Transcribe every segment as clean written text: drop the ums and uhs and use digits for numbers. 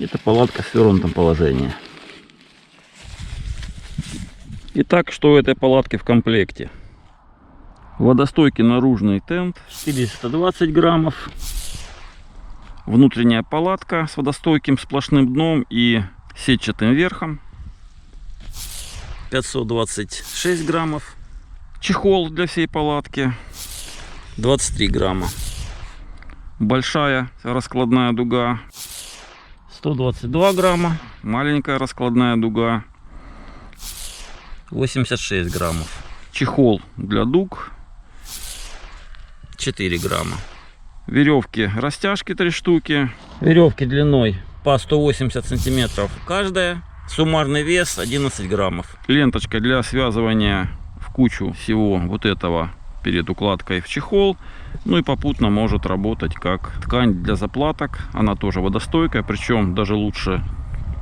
Это палатка в свернутом положении. Итак, что в этой палатке в комплекте? Водостойкий наружный тент 420 граммов. Внутренняя палатка с водостойким сплошным дном и сетчатым верхом 526 граммов. Чехол для всей палатки 23 грамма. Большая раскладная дуга 122 грамма. Маленькая раскладная дуга 86 граммов. Чехол для дуг 4 грамма. Веревки растяжки 3 штуки. Веревки длиной по 180 сантиметров каждая. Суммарный вес 11 граммов. Ленточка для связывания в кучу всего вот этого перед укладкой в чехол. Ну и попутно может работать как ткань для заплаток. Она тоже водостойкая, причем даже лучше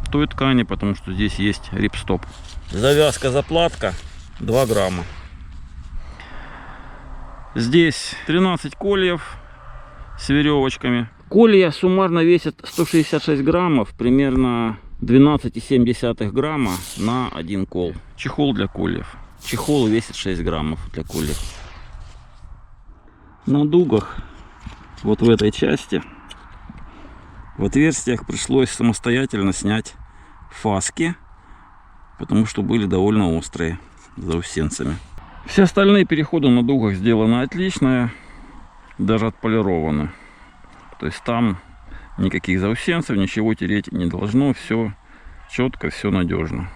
той ткани, потому что здесь есть рипстоп. Завязка заплатка 2 грамма. Здесь 13 кольев с веревочками. Колья суммарно весят 166 граммов, примерно 12,7 грамма на один кол. Чехол для кольев. Чехол весит 6 граммов для кольев. На дугах, вот в этой части, в отверстиях пришлось самостоятельно снять фаски, потому что были довольно острые заусенцами. Все остальные переходы на дугах сделаны отлично, даже отполированы. То есть там никаких заусенцев, ничего тереть не должно, все четко, все надежно.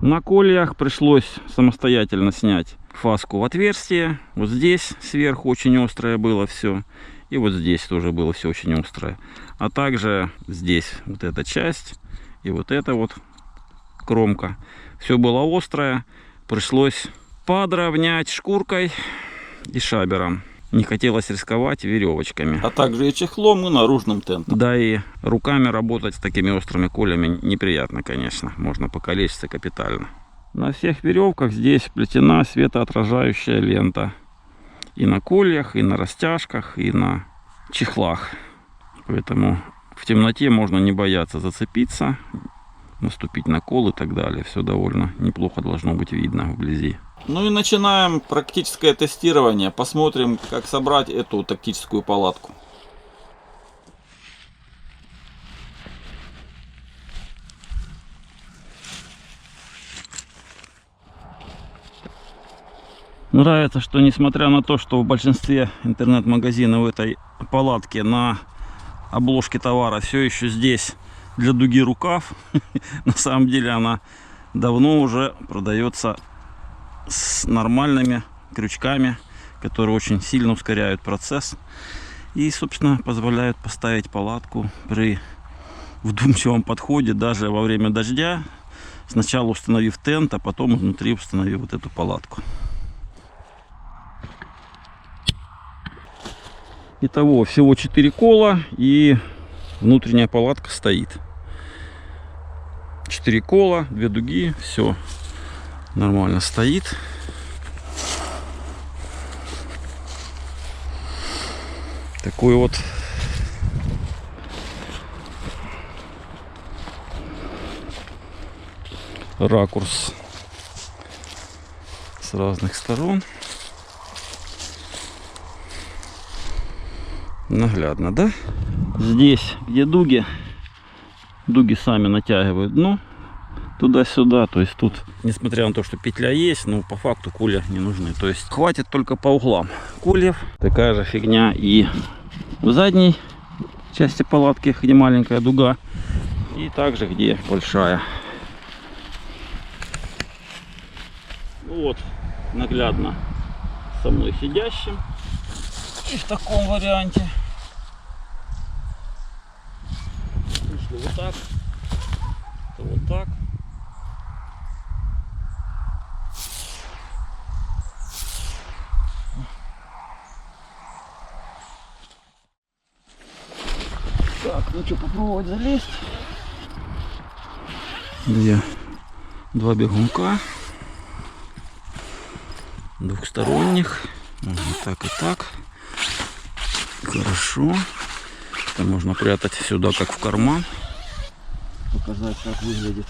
На кольях пришлось самостоятельно снять фаску в отверстие. Вот здесь сверху очень острое было все. И вот здесь тоже было все очень острое. А также здесь вот эта часть и вот эта вот кромка. Все было острое. Пришлось подровнять шкуркой и шабером. Не хотелось рисковать веревочками. А также и чехлом, и наружным тентом. Да и руками работать с такими острыми колями неприятно, конечно. Можно покалечиться капитально. На всех веревках здесь вплетена светоотражающая лента. И на кольях, и на растяжках, и на чехлах. Поэтому в темноте можно не бояться зацепиться, наступить на кол и так далее. Все довольно неплохо должно быть видно вблизи. Ну и начинаем практическое тестирование. Посмотрим, как собрать эту тактическую палатку. Нравится, что несмотря на то, что в большинстве интернет-магазинов этой палатки на обложке товара все еще здесь для дуги рукав, на самом деле она давно уже продается с нормальными крючками, которые очень сильно ускоряют процесс и, собственно, позволяют поставить палатку при вдумчивом подходе даже во время дождя, сначала установив тент, а потом внутри установив вот эту палатку. Итого всего 4 кола и внутренняя палатка стоит. 4 кола, 2 дуги, все нормально стоит. Такой вот ракурс с разных сторон. Наглядно, да? Здесь, где дуги сами натягивают дно туда-сюда. То есть тут, несмотря на то, что петля есть, но по факту колья не нужны. То есть хватит только по углам кольев. Такая же фигня и в задней части палатки, где маленькая дуга, и также где большая. Вот наглядно со мной сидящим и в таком варианте. Если вот так, то вот так. Так, ну что, попробовать залезть. Два бегунка. Двухсторонних. Можно так и так. Хорошо. Это можно прятать сюда, как в карман. показать, как выглядит.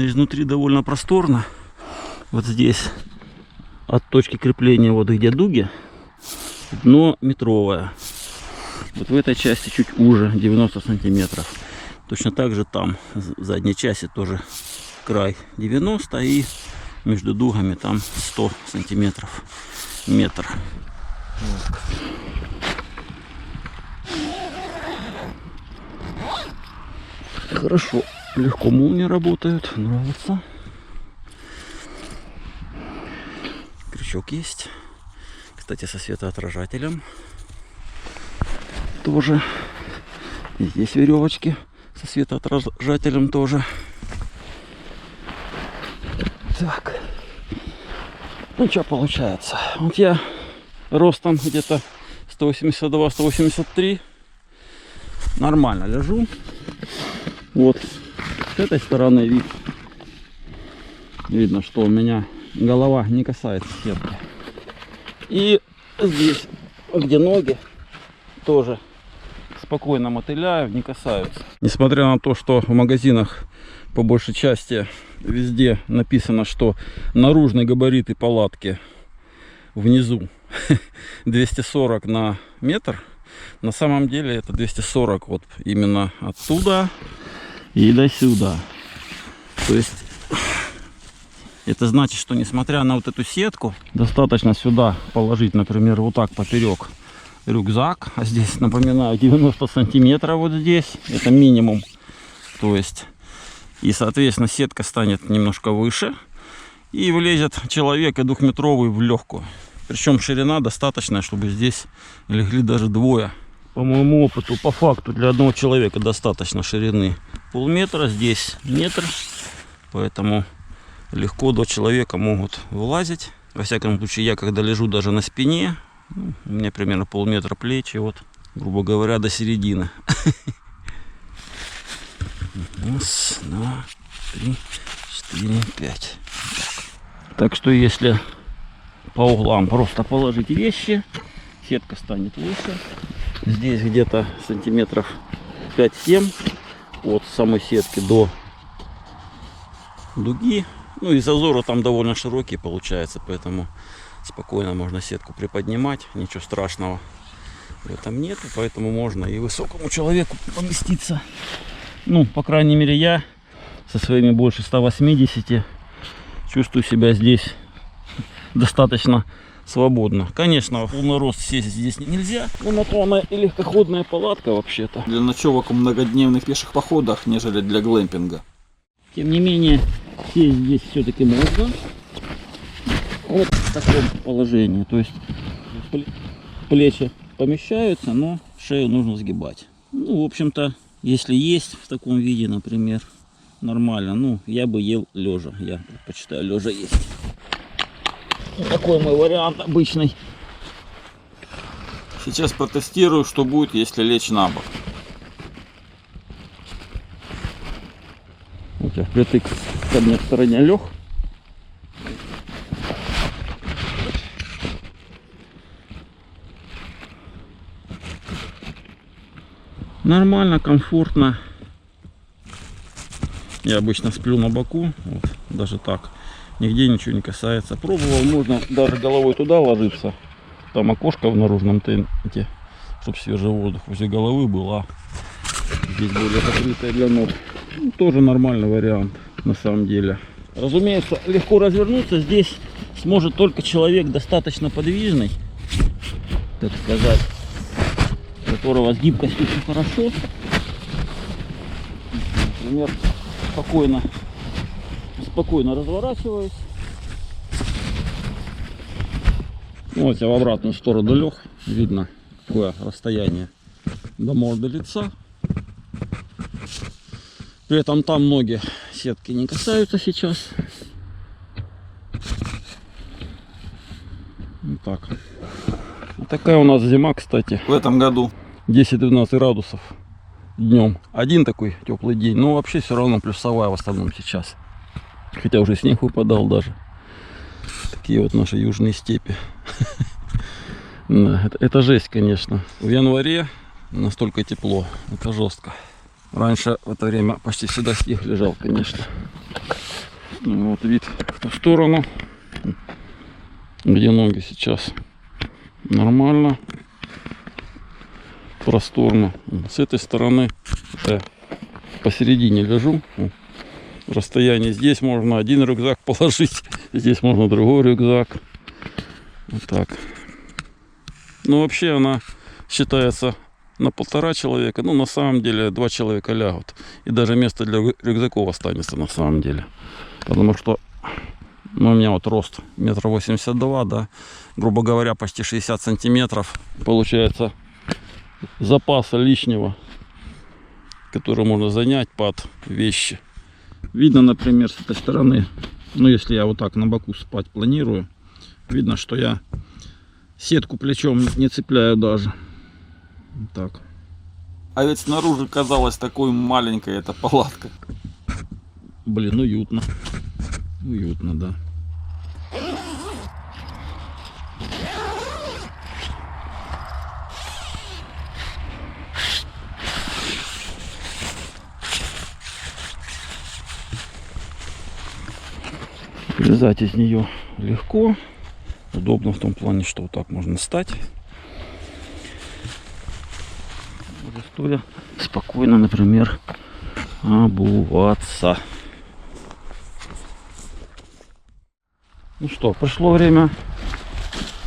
Изнутри довольно просторно. Вот здесь от точки крепления вот где дуги дно метровое. Вот в этой части чуть уже 90 сантиметров. Точно так же там в задней части тоже край 90 и между дугами там 100 сантиметров метр. Вот. Хорошо, легко молнии работают, нравится. Крючок есть, кстати, со светоотражателем тоже. И здесь веревочки со светоотражателем тоже. Так, ну что получается? Вот я ростом где-то 182-183, нормально лежу. Вот с этой стороны видно, что у меня голова не касается сетки. И здесь, где ноги, тоже спокойно мотыляю, не касаются. Несмотря на то, что в магазинах по большей части везде написано, что наружные габариты палатки внизу 240 на метр, на самом деле это 240 вот именно оттуда и до сюда. То есть это значит, что несмотря на вот эту сетку, достаточно сюда положить, например, вот так поперек рюкзак. А здесь, напоминаю, 90 сантиметров вот здесь. Это минимум. То есть, и соответственно сетка станет немножко выше. И влезет человек и 2-метровый в легкую. Причем ширина достаточная, чтобы здесь легли даже двое. По моему опыту, по факту, для одного человека достаточно ширины полметра, здесь метр. Поэтому легко 2 человека могут вылазить. Во всяком случае, я когда лежу даже на спине, у меня примерно полметра плечи, вот, грубо говоря, до середины. Раз, 2, 3, 4, 5. Так что если по углам просто положить вещи, сетка станет выше. Здесь где-то сантиметров 5-7 от самой сетки до дуги. Ну и зазоры там довольно широкие получается, поэтому спокойно можно сетку приподнимать, ничего страшного в этом нет, поэтому можно и высокому человеку поместиться. Ну, по крайней мере, я со своими больше 180 чувствую себя здесь достаточно свободно. Конечно, в полный рост сесть здесь нельзя, но на то она и легкоходная палатка вообще-то. Для ночевок в многодневных пеших походах, нежели для глэмпинга. Тем не менее, сесть здесь все-таки можно. Вот в таком положении. То есть плечи помещаются, но шею нужно сгибать. Ну, в общем-то, если есть в таком виде, например, нормально. Ну, я бы ел лежа. Я предпочитаю лежа есть. Вот такой мой вариант обычный. Сейчас протестирую, что будет, если лечь на бок. Вот я впритык к одной стороне лег. Нормально, комфортно. Я обычно сплю на боку, вот, даже так. Нигде ничего не касается. Пробовал, можно даже головой туда ложиться. Там окошко в наружном тенте, чтобы свежий воздух возле головы был, а здесь более закрытое для ног. Ну, тоже нормальный вариант на самом деле. Разумеется, легко развернуться здесь сможет только человек достаточно подвижный, так сказать, у которого с гибкостью все хорошо. Например, спокойно разворачиваюсь. Вот я в обратную сторону лег. Видно какое расстояние до морды лица. При этом там ноги сетки не касаются сейчас. Вот так. Вот такая у нас зима, кстати. В этом году 10-12 градусов днем. Один такой теплый день. Но вообще все равно плюсовая в основном сейчас. Хотя уже снег выпадал даже. Такие вот наши южные степи. Да, это жесть, конечно. В январе настолько тепло. Это жестко. Раньше в это время почти всегда снег лежал, конечно. Вот вид в ту сторону, где ноги сейчас. Нормально. Просторно. С этой стороны я посередине лежу. Расстояние здесь можно один рюкзак положить, здесь можно другой рюкзак. Вот так. Ну вообще она считается на 1,5 человека. Ну на самом деле 2 человека лягут. И даже место для рюкзаков останется на самом деле. Потому что ну, у меня вот рост 1,82 м, да. Грубо говоря, почти 60 сантиметров. Получается запаса лишнего, который можно занять под вещи. Видно, например, с этой стороны, ну если я вот так на боку спать планирую, видно, что я сетку плечом не цепляю даже. Вот так. А ведь снаружи казалась такой маленькой эта палатка. Блин, уютно. Уютно, да. Вылезать из нее легко. Удобно в том плане, что вот так можно встать. Стоя спокойно, например, обуваться. Ну что, пришло время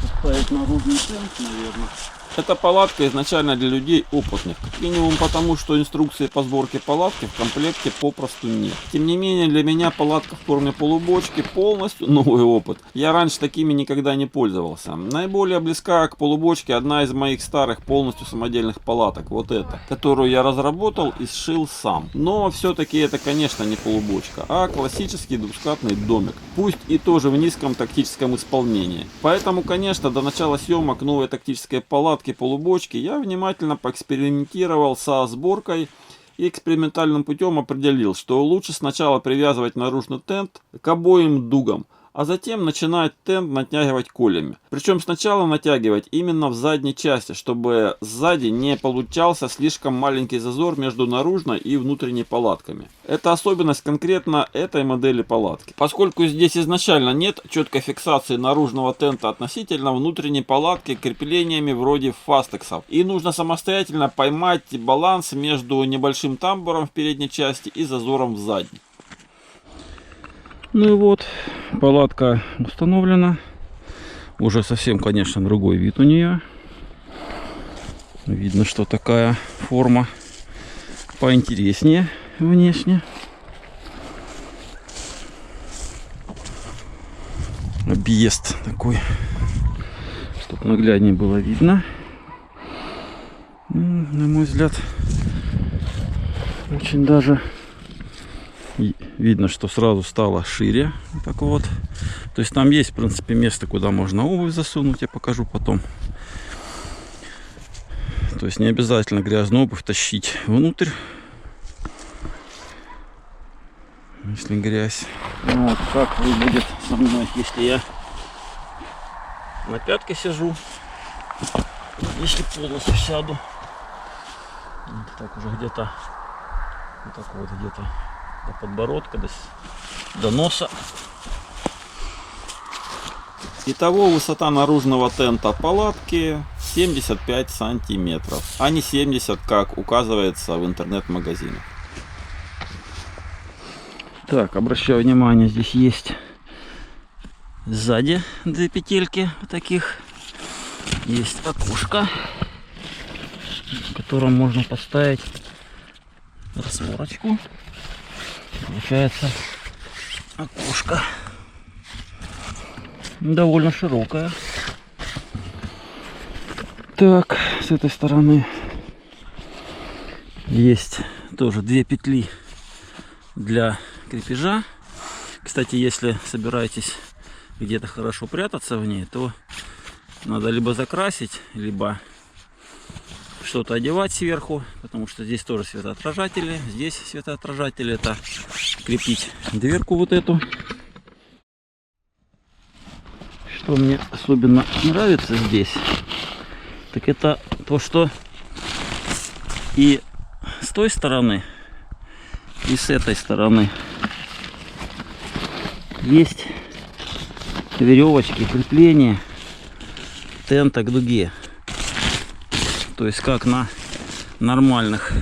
поставить наружный тент, наверное. Эта палатка изначально для людей опытных. Как минимум потому, что инструкции по сборке палатки в комплекте попросту нет. Тем не менее, для меня палатка в форме полубочки полностью новый опыт. Я раньше такими никогда не пользовался. Наиболее близка к полубочке одна из моих старых полностью самодельных палаток. Вот эта, которую я разработал и сшил сам. Но все-таки это, конечно, не полубочка, а классический двускатный домик. Пусть и тоже в низком тактическом исполнении. Поэтому, конечно, до начала съемок новой тактической палатки полубочки я внимательно поэкспериментировал со сборкой и экспериментальным путем определил, что лучше сначала привязывать наружный тент к обоим дугам, а затем начинать тент натягивать колями. Причем сначала натягивать именно в задней части, чтобы сзади не получался слишком маленький зазор между наружной и внутренней палатками. Это особенность конкретно этой модели палатки. Поскольку здесь изначально нет четкой фиксации наружного тента относительно внутренней палатки креплениями вроде фастексов. И нужно самостоятельно поймать баланс между небольшим тамбуром в передней части и зазором в задней. Ну и вот, палатка установлена. Уже совсем, конечно, другой вид у нее. Видно, что такая форма поинтереснее внешне. Объезд такой, чтобы нагляднее было видно. На мой взгляд, очень даже видно, что сразу стало шире. Так вот. То есть там есть, в принципе, место, куда можно обувь засунуть. Я покажу потом. То есть не обязательно грязную обувь тащить внутрь, если грязь. Ну вот как выглядит со мной, если я на пятке сижу. Если полностью сяду. Вот так уже где-то. Вот так вот где-то до подбородка, до носа. Итого высота наружного тента палатки 75 сантиметров, а не 70, как указывается в интернет-магазинах. Так, обращаю внимание, здесь есть сзади 2 петельки вот таких. Есть окошко, в котором можно поставить распорочку. Получается окошко довольно широкое. Так, с этой стороны есть тоже 2 петли для крепежа. Кстати, если собираетесь где-то хорошо прятаться в ней, то надо либо закрасить, либо что-то одевать сверху, потому что здесь тоже светоотражатели, здесь светоотражатели. Это крепить дверку вот эту. Что мне особенно нравится здесь, так это то, что и с той стороны, и с этой стороны есть веревочки крепления тента к дуге. То есть как на нормальных,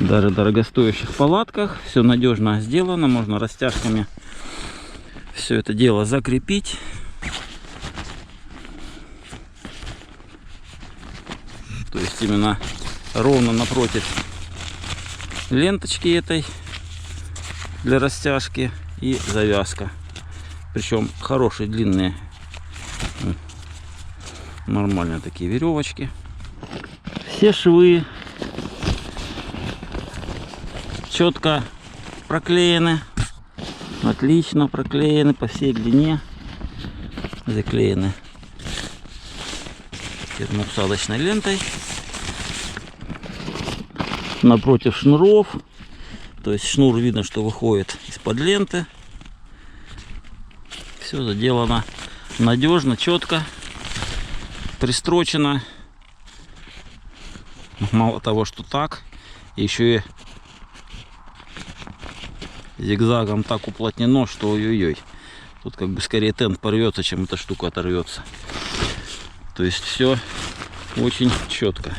даже дорогостоящих палатках. Все надежно сделано. Можно растяжками все это дело закрепить. То есть именно ровно напротив ленточки этой для растяжки и завязка. Причем хорошие длинные, нормальные такие веревочки. Все швы четко проклеены, отлично проклеены по всей длине, заклеены термоусадочной лентой. Напротив шнуров, то есть шнур видно, что выходит из-под ленты. Все заделано надежно, четко, пристрочено. Мало того, что так, еще и зигзагом так уплотнено, что ой-ой-ой. Тут как бы скорее тент порвется, чем эта штука оторвется. То есть все очень четко.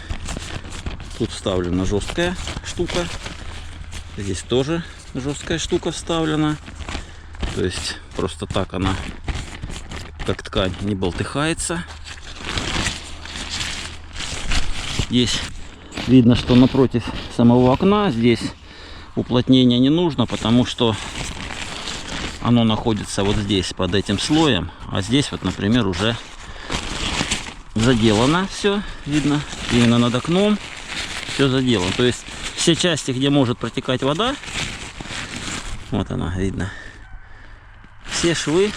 Тут вставлена жесткая штука. Здесь тоже жесткая штука вставлена. То есть просто так она, как ткань, не болтыхается. Здесь видно, что напротив самого окна здесь уплотнение не нужно, потому что оно находится вот здесь под этим слоем, а здесь вот, например, уже заделано все, видно, именно над окном все заделано. То есть все части, где может протекать вода, вот она видно, все швы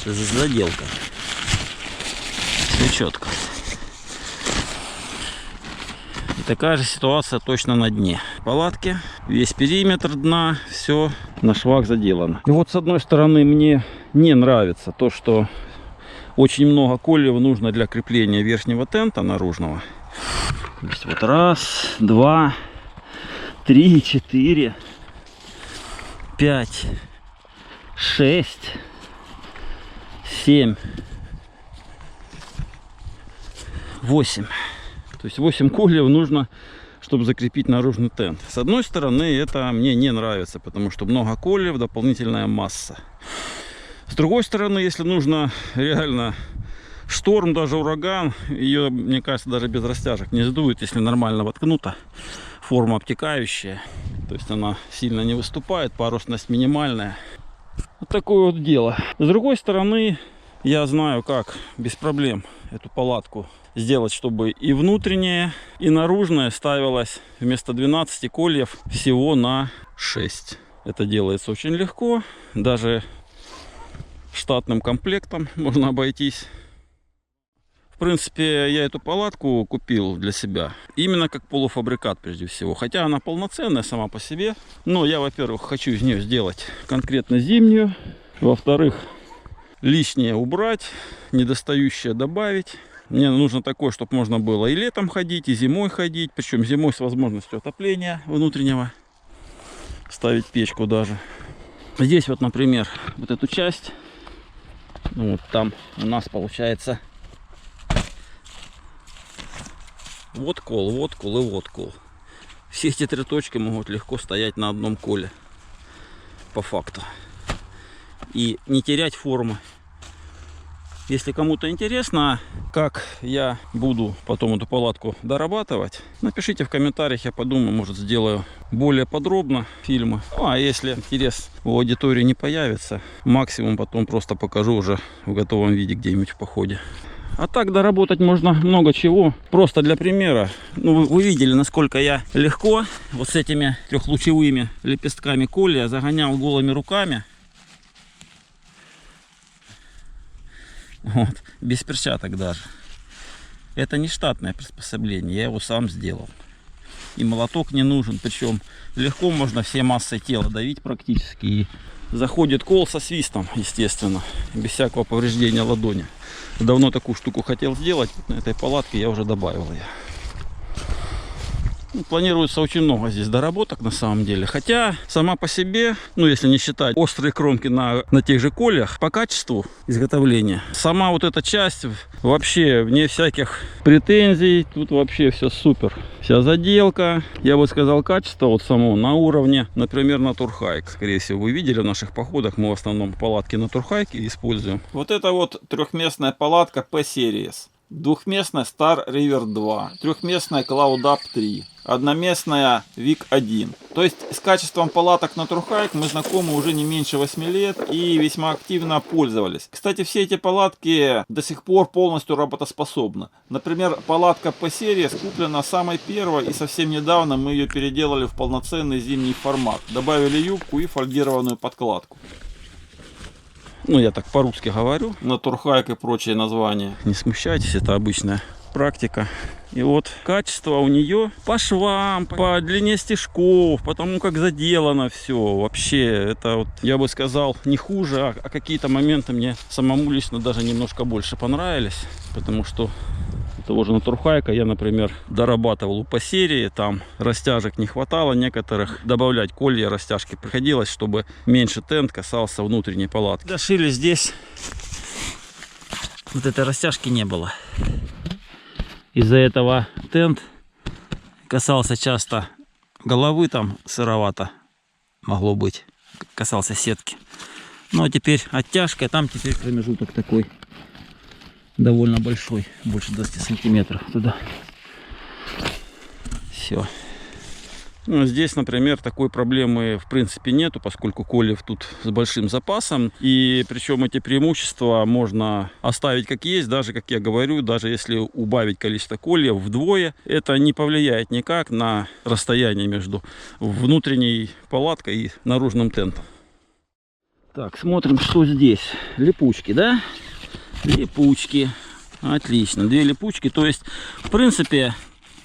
с заделкой, все четко. И такая же ситуация точно на дне палатки. Весь периметр дна, все на швах заделано. И вот с одной стороны мне не нравится то, что очень много кольев нужно для крепления верхнего тента наружного. То есть вот 1, 2, 3, 4, 5, 6, 7, 8. То есть 8 кольев нужно, чтобы закрепить наружный тент. С одной стороны, это мне не нравится, потому что много кольев, дополнительная масса. С другой стороны, если нужно реально шторм, даже ураган, ее, мне кажется, даже без растяжек не сдует, если нормально воткнута. Форма обтекающая, то есть она сильно не выступает, парусность минимальная. Вот такое вот дело. С другой стороны, я знаю, как без проблем эту палатку сделать, чтобы и внутренняя, и наружная ставилась вместо 12 кольев всего на 6. Это делается очень легко, даже штатным комплектом можно обойтись. В принципе, я эту палатку купил для себя именно как полуфабрикат прежде всего. Хотя она полноценная сама по себе. Но я, во-первых, хочу из нее сделать конкретно зимнюю. Во-вторых, лишнее убрать, недостающее добавить. Мне нужно такое, чтобы можно было и летом ходить, и зимой ходить. Причем зимой с возможностью отопления внутреннего. Ставить печку даже. Здесь вот, например, вот эту часть. Ну, вот там у нас получается вот кол и вот кол. Все эти 3 точки могут легко стоять на одном коле. По факту. И не терять формы. Если кому-то интересно, как я буду потом эту палатку дорабатывать, напишите в комментариях, я подумаю, может, сделаю более подробно фильмы. Ну, а если интерес у аудитории не появится, максимум потом просто покажу уже в готовом виде где-нибудь в походе. А так доработать можно много чего. Просто для примера, ну, вы видели, насколько я легко вот с этими трехлучевыми лепестками коля загонял голыми руками. Вот, без перчаток даже. Это не штатное приспособление, я его сам сделал. И молоток не нужен, причем легко можно всей массой тела давить практически. И заходит кол со свистом, естественно, без всякого повреждения ладони. Давно такую штуку хотел сделать, на этой палатке я уже добавил ее. Планируется очень много здесь доработок на самом деле. Хотя сама по себе, ну если не считать острые кромки на тех же кольях, по качеству изготовления, сама вот эта часть вообще вне всяких претензий. Тут вообще все супер. Вся заделка, я бы сказал, качество вот само на уровне, например, Naturhike. Скорее всего, вы видели в наших походах, мы в основном палатки Naturhike используем. Вот это вот трехместная палатка P-Series. Двухместная Star River 2, трехместная Cloud Up 3, одноместная Vic 1. То есть с качеством палаток Naturhike мы знакомы уже не меньше 8 лет и весьма активно пользовались. Кстати, все эти палатки до сих пор полностью работоспособны. Например, палатка P-Series куплена самой первой, и совсем недавно мы ее переделали в полноценный зимний формат. Добавили юбку и фольгированную подкладку. Ну, я так по-русски говорю. Naturhike и прочие названия. Не смущайтесь, это обычная практика. И вот качество у нее по швам, по длине стежков, по тому, как заделано все. Вообще, это вот, я бы сказал, не хуже, а какие-то моменты мне самому лично даже немножко больше понравились. Потому что того же Naturhike я, например, дорабатывал по серии, там растяжек не хватало некоторых, добавлять колья растяжки приходилось, чтобы меньше тент касался внутренней палатки. Дошили здесь, вот этой растяжки не было. Из-за этого тент касался часто головы, там сыровато могло быть, касался сетки. Ну а теперь оттяжка, там теперь промежуток такой довольно большой, больше 20 сантиметров туда. Все. Ну, здесь, например, такой проблемы в принципе нету, поскольку кольев тут с большим запасом. И причем эти преимущества можно оставить как есть, даже, как я говорю, даже если убавить количество кольев вдвое, это не повлияет никак на расстояние между внутренней палаткой и наружным тентом. Так, смотрим, что здесь. Липучки, да? Липучки. Отлично. 2 липучки. То есть, в принципе,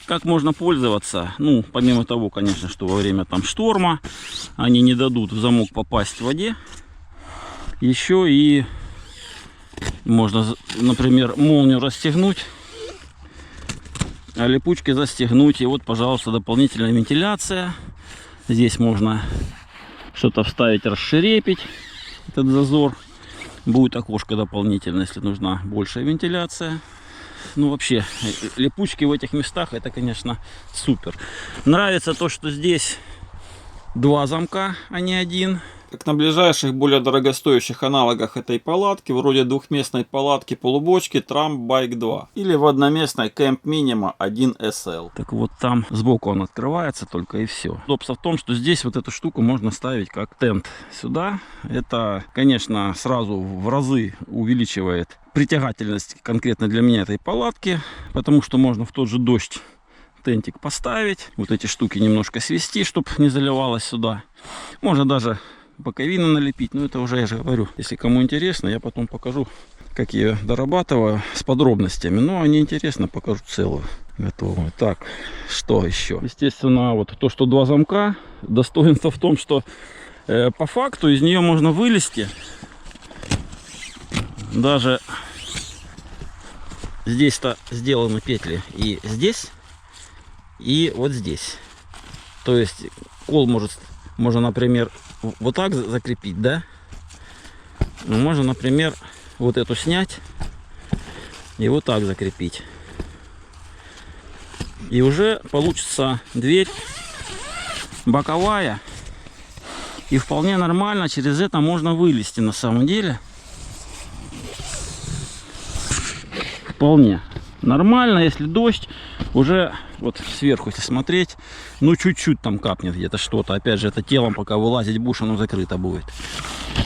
как можно пользоваться? Ну, помимо того, конечно, что во время там шторма они не дадут в замок попасть в воде. Еще и можно, например, молнию расстегнуть, а липучки застегнуть. И вот, пожалуйста, дополнительная вентиляция. Здесь можно что-то вставить, расширепить этот зазор. Будет окошко дополнительно, если нужна большая вентиляция. Ну, вообще, липучки в этих местах, это, конечно, супер. Нравится то, что здесь 2 замка, а не 1. Как на ближайших, более дорогостоящих аналогах этой палатки, вроде двухместной палатки полубочки Trump Bike 2 или в одноместной Camp Minima 1 SL. Так вот, там сбоку он открывается только и все. Удобство в том, что здесь вот эту штуку можно ставить как тент сюда. Это, конечно, сразу в разы увеличивает притягательность конкретно для меня этой палатки, потому что можно в тот же дождь тентик поставить, вот эти штуки немножко свести, чтобы не заливалось сюда. Можно даже боковины налепить, но это уже, я же говорю, если кому интересно, я потом покажу, как я ее дорабатываю с подробностями. Но они интересно, покажу целую, готовую. Так, что еще? Естественно, вот то, что 2 замка, достоинство в том, что по факту из нее можно вылезти. Даже здесь-то сделаны петли и здесь, и вот здесь. То есть кол можно, например, вот так закрепить, да? Но можно, например, вот эту снять и вот так закрепить. И уже получится дверь боковая. И вполне нормально через это можно вылезти на самом деле. Вполне нормально, если дождь уже вот сверху, если смотреть, ну чуть-чуть там капнет где-то что-то. Опять же, это телом пока вылазить будешь, оно закрыто будет.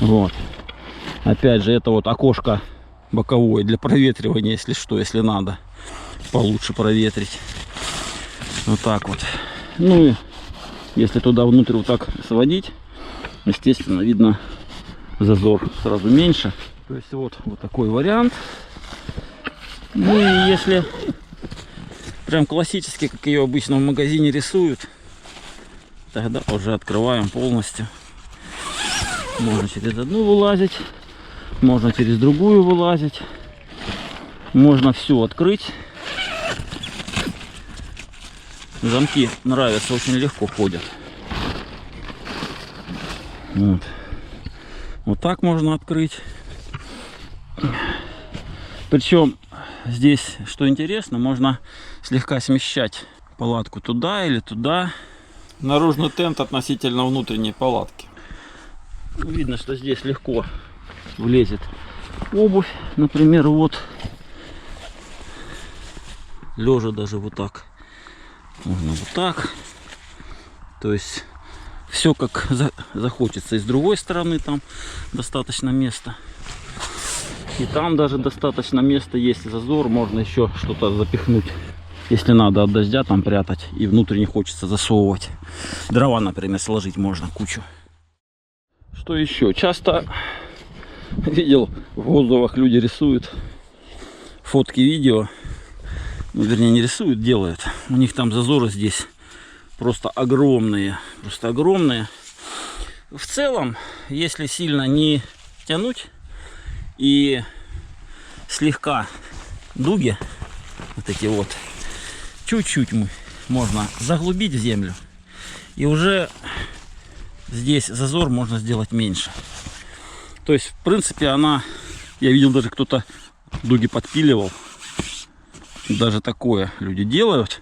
Вот. Опять же, это вот окошко боковое для проветривания, если что, если надо получше проветрить. Вот так вот. Ну и если туда внутрь вот так сводить, естественно, видно зазор сразу меньше. То есть вот такой вариант. Ну и если прям классически, как ее обычно в магазине рисуют, тогда уже открываем полностью. Можно через одну вылазить, можно через другую вылазить. Можно все открыть. Замки нравятся, очень легко ходят. Вот. Вот так можно открыть. Причем здесь, что интересно, можно слегка смещать палатку туда или туда. Наружный тент относительно внутренней палатки. Видно, что здесь легко влезет обувь, например, вот. Лежа даже вот так. Можно вот так. То есть все как захочется. И с другой стороны там достаточно места. И там даже достаточно места есть, зазор. Можно еще что-то запихнуть. Если надо от дождя там прятать. И внутрь не хочется засовывать. Дрова, например, сложить можно кучу. Что еще? Часто видел в отзывах, люди рисуют фотки, видео. Ну, вернее, не рисуют, делают. У них там зазоры здесь просто огромные. Просто огромные. В целом, если сильно не тянуть и слегка дуги, вот эти вот, чуть-чуть можно заглубить в землю. И уже здесь зазор можно сделать меньше. То есть, в принципе, я видел, даже кто-то дуги подпиливал. Даже такое люди делают.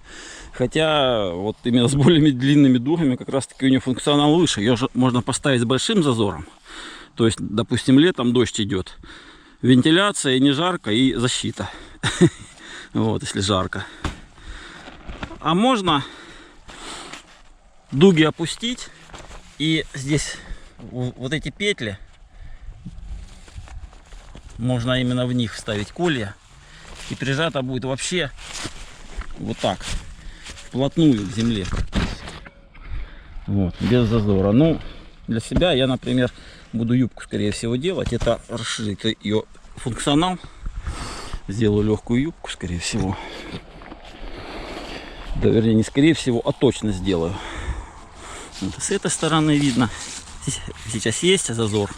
Хотя вот именно с более длинными дугами как раз таки у нее функционал выше. Ее же можно поставить с большим зазором. То есть, допустим, летом дождь идет. Вентиляция, и не жарко, и защита. Вот, если жарко. А можно дуги опустить. И здесь вот эти петли. Можно именно в них вставить колья. И прижато будет вообще вот так, вплотную к земле практически. Вот, без зазора. Ну, для себя я, например, буду юбку, скорее всего, делать. Это расширит ее функционал. Сделаю легкую юбку, скорее всего. Да, вернее, не скорее всего, а точно сделаю. Вот, с этой стороны видно. Сейчас есть зазор.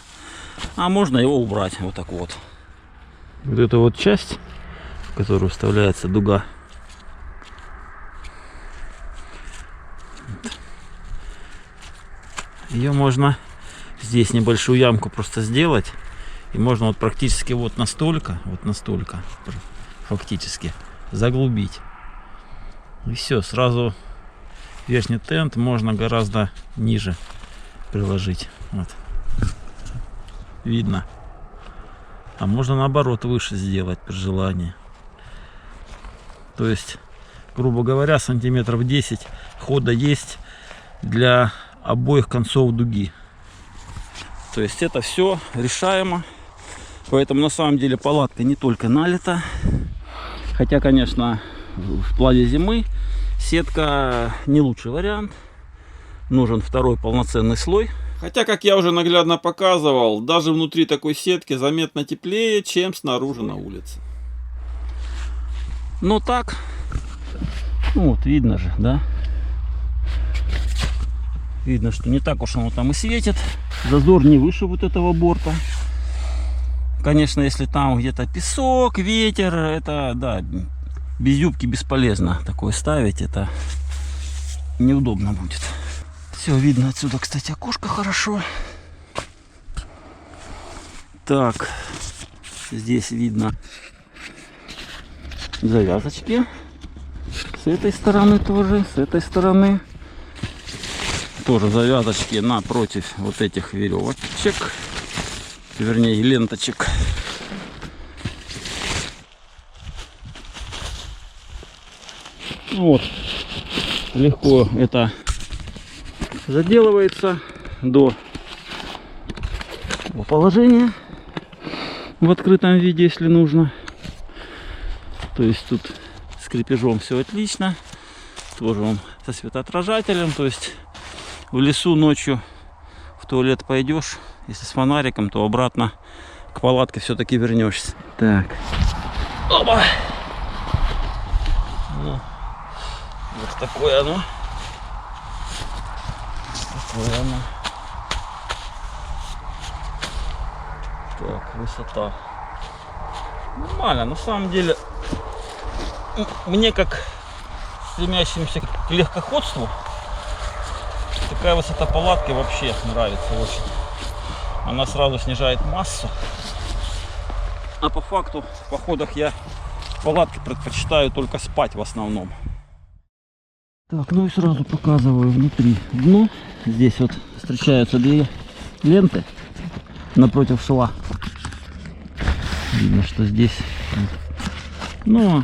А можно его убрать вот так вот. Вот эта вот часть, в которую вставляется дуга. Ее можно здесь небольшую ямку просто сделать. И можно вот практически вот настолько фактически заглубить. И все, сразу верхний тент можно гораздо ниже приложить. Вот. Видно. А можно наоборот выше сделать при желании. То есть, грубо говоря, сантиметров 10 хода есть для обоих концов дуги. То есть это все решаемо. Поэтому на самом деле палатка не только налита. Хотя, конечно, в плане зимы сетка не лучший вариант. Нужен второй полноценный слой. Хотя, как я уже наглядно показывал, даже внутри такой сетки заметно теплее, чем снаружи на улице. Ну так, ну вот видно же, да? Видно, что не так уж оно там и светит. Зазор не выше вот этого борта. Конечно, если там где-то песок, ветер, это, да, без юбки бесполезно такое ставить. Это неудобно будет. Все видно отсюда, кстати, окошко хорошо. Так, здесь видно завязочки. С этой стороны тоже, с этой стороны. Тоже завязочки напротив вот этих веревочек. Вернее, ленточек. Вот. Легко это заделывается до положения в открытом виде, если нужно. То есть тут с крепежом все отлично. Тоже он со светоотражателем. То есть в лесу ночью в туалет пойдешь, если с фонариком, то обратно к палатке все-таки вернешься. Так. Оба! Ну, вот такое оно. Такое оно. Так, высота. Нормально, на самом деле, мне как стремящимся к легкоходству, такая высота палатки вообще нравится очень. Она сразу снижает массу. А по факту в походах я в палатке предпочитаю только спать в основном. Так, ну и сразу показываю внутри дно. Здесь вот встречаются две ленты напротив шва. Видно, что здесь, ну,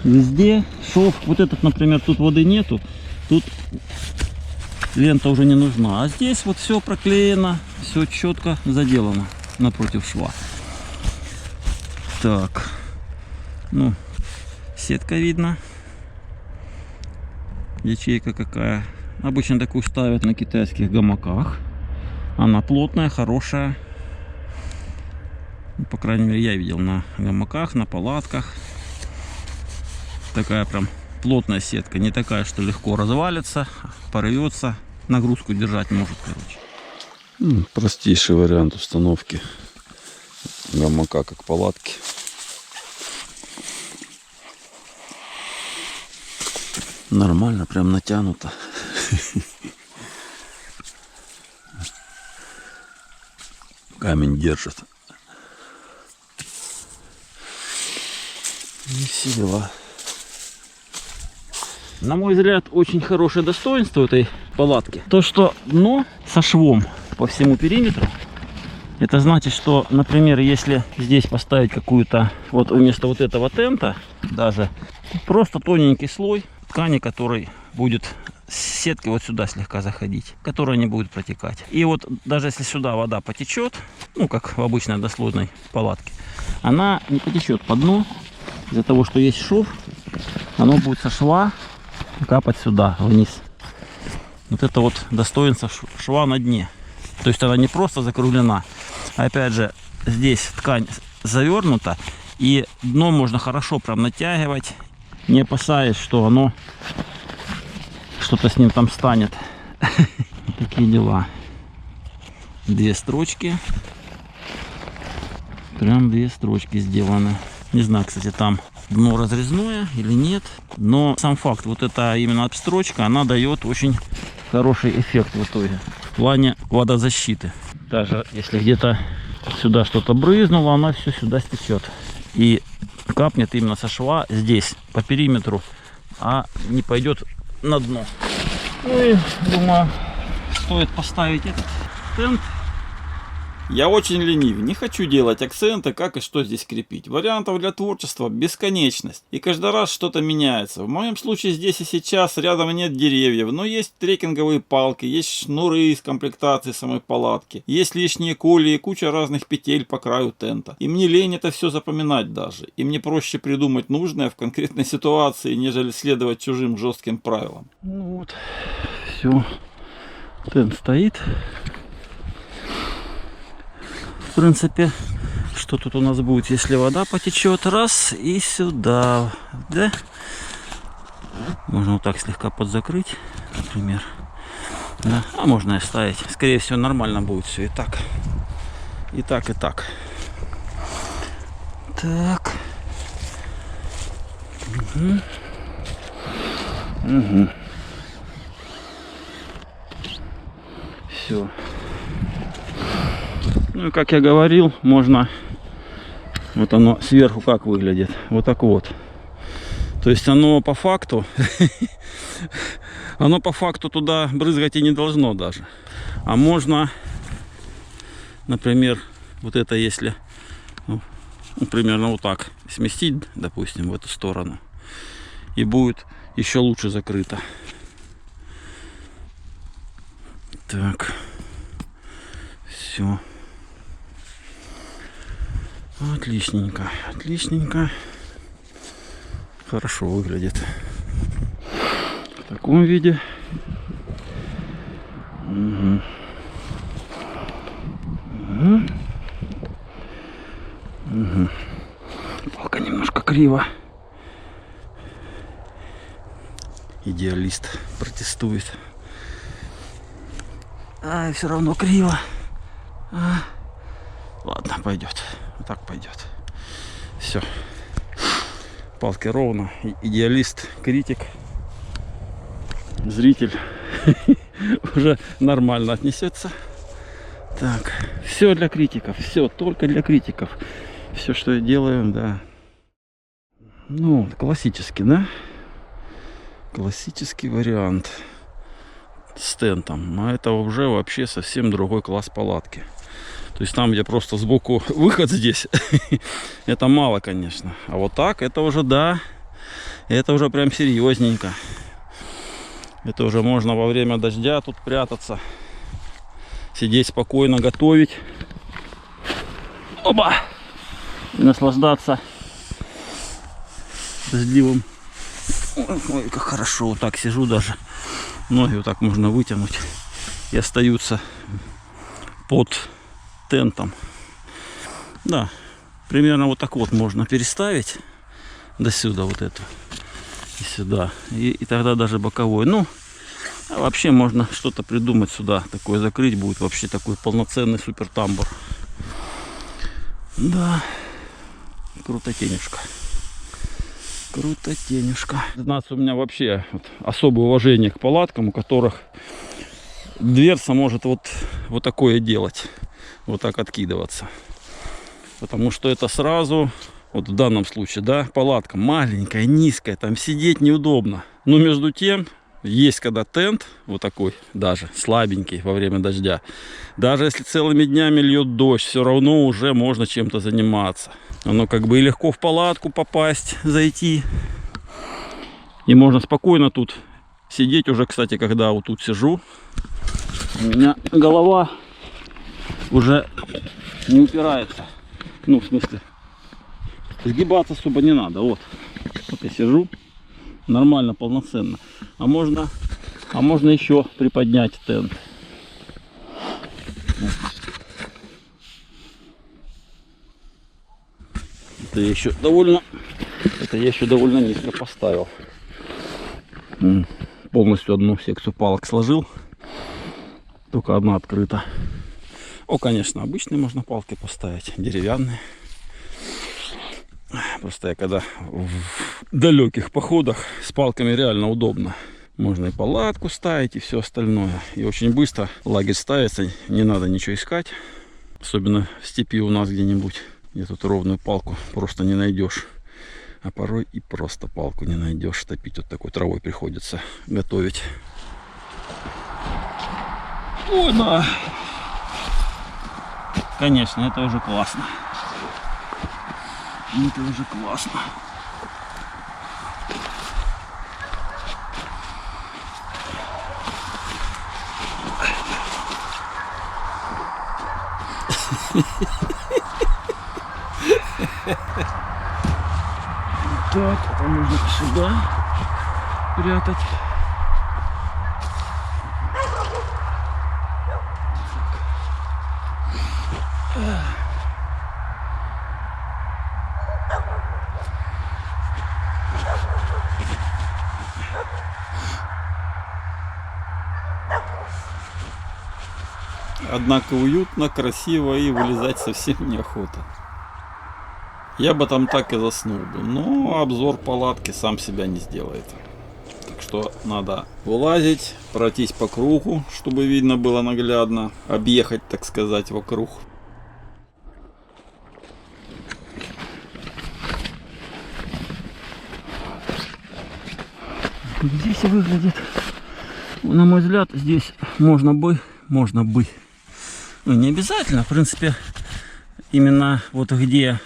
везде шов. Вот этот, например, тут воды нету, тут лента уже не нужна. А здесь вот все проклеено, все четко заделано напротив шва. Так, ну, сетка видно, ячейка какая. Обычно такую ставят на китайских гамаках. Она плотная, хорошая. По крайней мере, я видел на гамаках, на палатках. Такая прям плотная сетка. Не такая, что легко развалится, порвется. Нагрузку держать может, короче. Простейший вариант установки гамака как палатки. Нормально, прям натянуто. Камень держит. И все дела. На мой взгляд, очень хорошее достоинство этой палатки. То, что дно со швом по всему периметру. Это значит, что, например, если здесь поставить какую-то, вот вместо вот этого тента, даже просто тоненький слой ткани, который будет с сеткой вот сюда слегка заходить, которая не будет протекать. И вот даже если сюда вода потечет, ну как в обычной однослойной палатке, она не потечет по дну. Из-за того, что есть шов, оно будет со шва капать сюда, вниз. Вот это вот достоинство шва на дне. То есть она не просто закруглена, а опять же здесь ткань завернута, и дно можно хорошо прям натягивать, не опасаясь, что оно что-то с ним там станет. Такие дела. Две строчки. Прям две строчки сделаны. Не знаю, кстати, там дно разрезное или нет. Но сам факт, вот эта именно обстрочка, она дает очень хороший эффект в итоге. В плане водозащиты. Даже если где-то сюда что-то брызнуло, она все сюда стечет. И капнет именно со шва здесь, по периметру, а не пойдет на дно. Ну и, думаю, стоит поставить этот тент. Я очень ленив, не хочу делать акценты, как и что здесь крепить. Вариантов для творчества бесконечность. И каждый раз что-то меняется. В моем случае здесь и сейчас рядом нет деревьев, но есть трекинговые палки, есть шнуры из комплектации самой палатки, есть лишние колеи и куча разных петель по краю тента. И мне лень это все запоминать даже. И мне проще придумать нужное в конкретной ситуации, нежели следовать чужим жестким правилам. Ну вот, все. Тент стоит. В принципе, что тут у нас будет, если вода потечет? Раз и сюда, да? Можно вот так слегка подзакрыть, например. Да. А можно и оставить. Скорее всего, нормально будет все и так. И так, и так. Так. Угу. Угу. Все. Ну и как я говорил, можно, вот оно сверху как выглядит, вот так вот. То есть оно по факту, оно по факту туда брызгать и не должно даже. А можно, например, вот это если, ну, примерно вот так сместить, допустим, в эту сторону, и будет еще лучше закрыто. Так, все. Отличненько, отличненько. Хорошо выглядит. В таком виде. Угу. Угу. Угу. Палка немножко криво. Идеалист протестует. А, все равно криво. Ладно, пойдет. Вот так пойдет. Все. Палки ровно. Идеалист, критик, зритель уже нормально отнесется. Так, все для критиков, все только для критиков. Все, что я делаю, да. Ну, классический, да? Классический вариант с тентом. А это уже вообще совсем другой класс палатки. То есть там, где просто сбоку выход здесь, это мало, конечно. А вот так, это уже, да, это уже прям серьезненько. Это уже можно во время дождя тут прятаться. Сидеть спокойно, готовить. Оба! И наслаждаться дождливым. Ой, как хорошо. Вот так сижу даже. Ноги вот так можно вытянуть. И остаются под тентом. Да, примерно вот так вот можно переставить до сюда вот эту. И сюда. И тогда даже боковой. Ну, а вообще можно что-то придумать сюда. Такое закрыть будет вообще такой полноценный супер тамбур. Да. Крутотенюшка. Крутотенюшка. У нас у меня вообще вот особое уважение к палаткам, у которых дверца может вот такое делать. Вот так откидываться. Потому что это сразу, вот в данном случае, да, палатка маленькая, низкая, там сидеть неудобно. Но между тем, есть когда тент вот такой, даже слабенький во время дождя, даже если целыми днями льет дождь, все равно уже можно чем-то заниматься. Оно как бы и легко в палатку попасть, зайти. И можно спокойно тут сидеть уже, кстати, когда вот тут сижу. У меня голова уже не упирается. Ну, в смысле, сгибаться особо не надо. Вот я сижу. Нормально, полноценно. А можно еще приподнять тент. Это я еще довольно низко поставил. Полностью одну секцию палок сложил. Только одна открыта. О, конечно, обычные можно палки поставить, деревянные. Просто я когда в далеких походах с палками реально удобно. Можно и палатку ставить, и все остальное. И очень быстро лагерь ставится, не надо ничего искать. Особенно в степи у нас где-нибудь, где тут ровную палку просто не найдешь. А порой и просто палку не найдешь. Топить вот такой травой приходится готовить. О, да. Конечно, это уже классно. Это уже классно. Так, это можно сюда прятать. Однако уютно, красиво и вылезать совсем неохота. Я бы там так и заснул бы, но обзор палатки сам себя не сделает. Так что надо вылазить, пройтись по кругу, чтобы видно было наглядно, объехать, так сказать, вокруг. Здесь выглядит, на мой взгляд, здесь можно бы, ну не обязательно, в принципе, именно вот где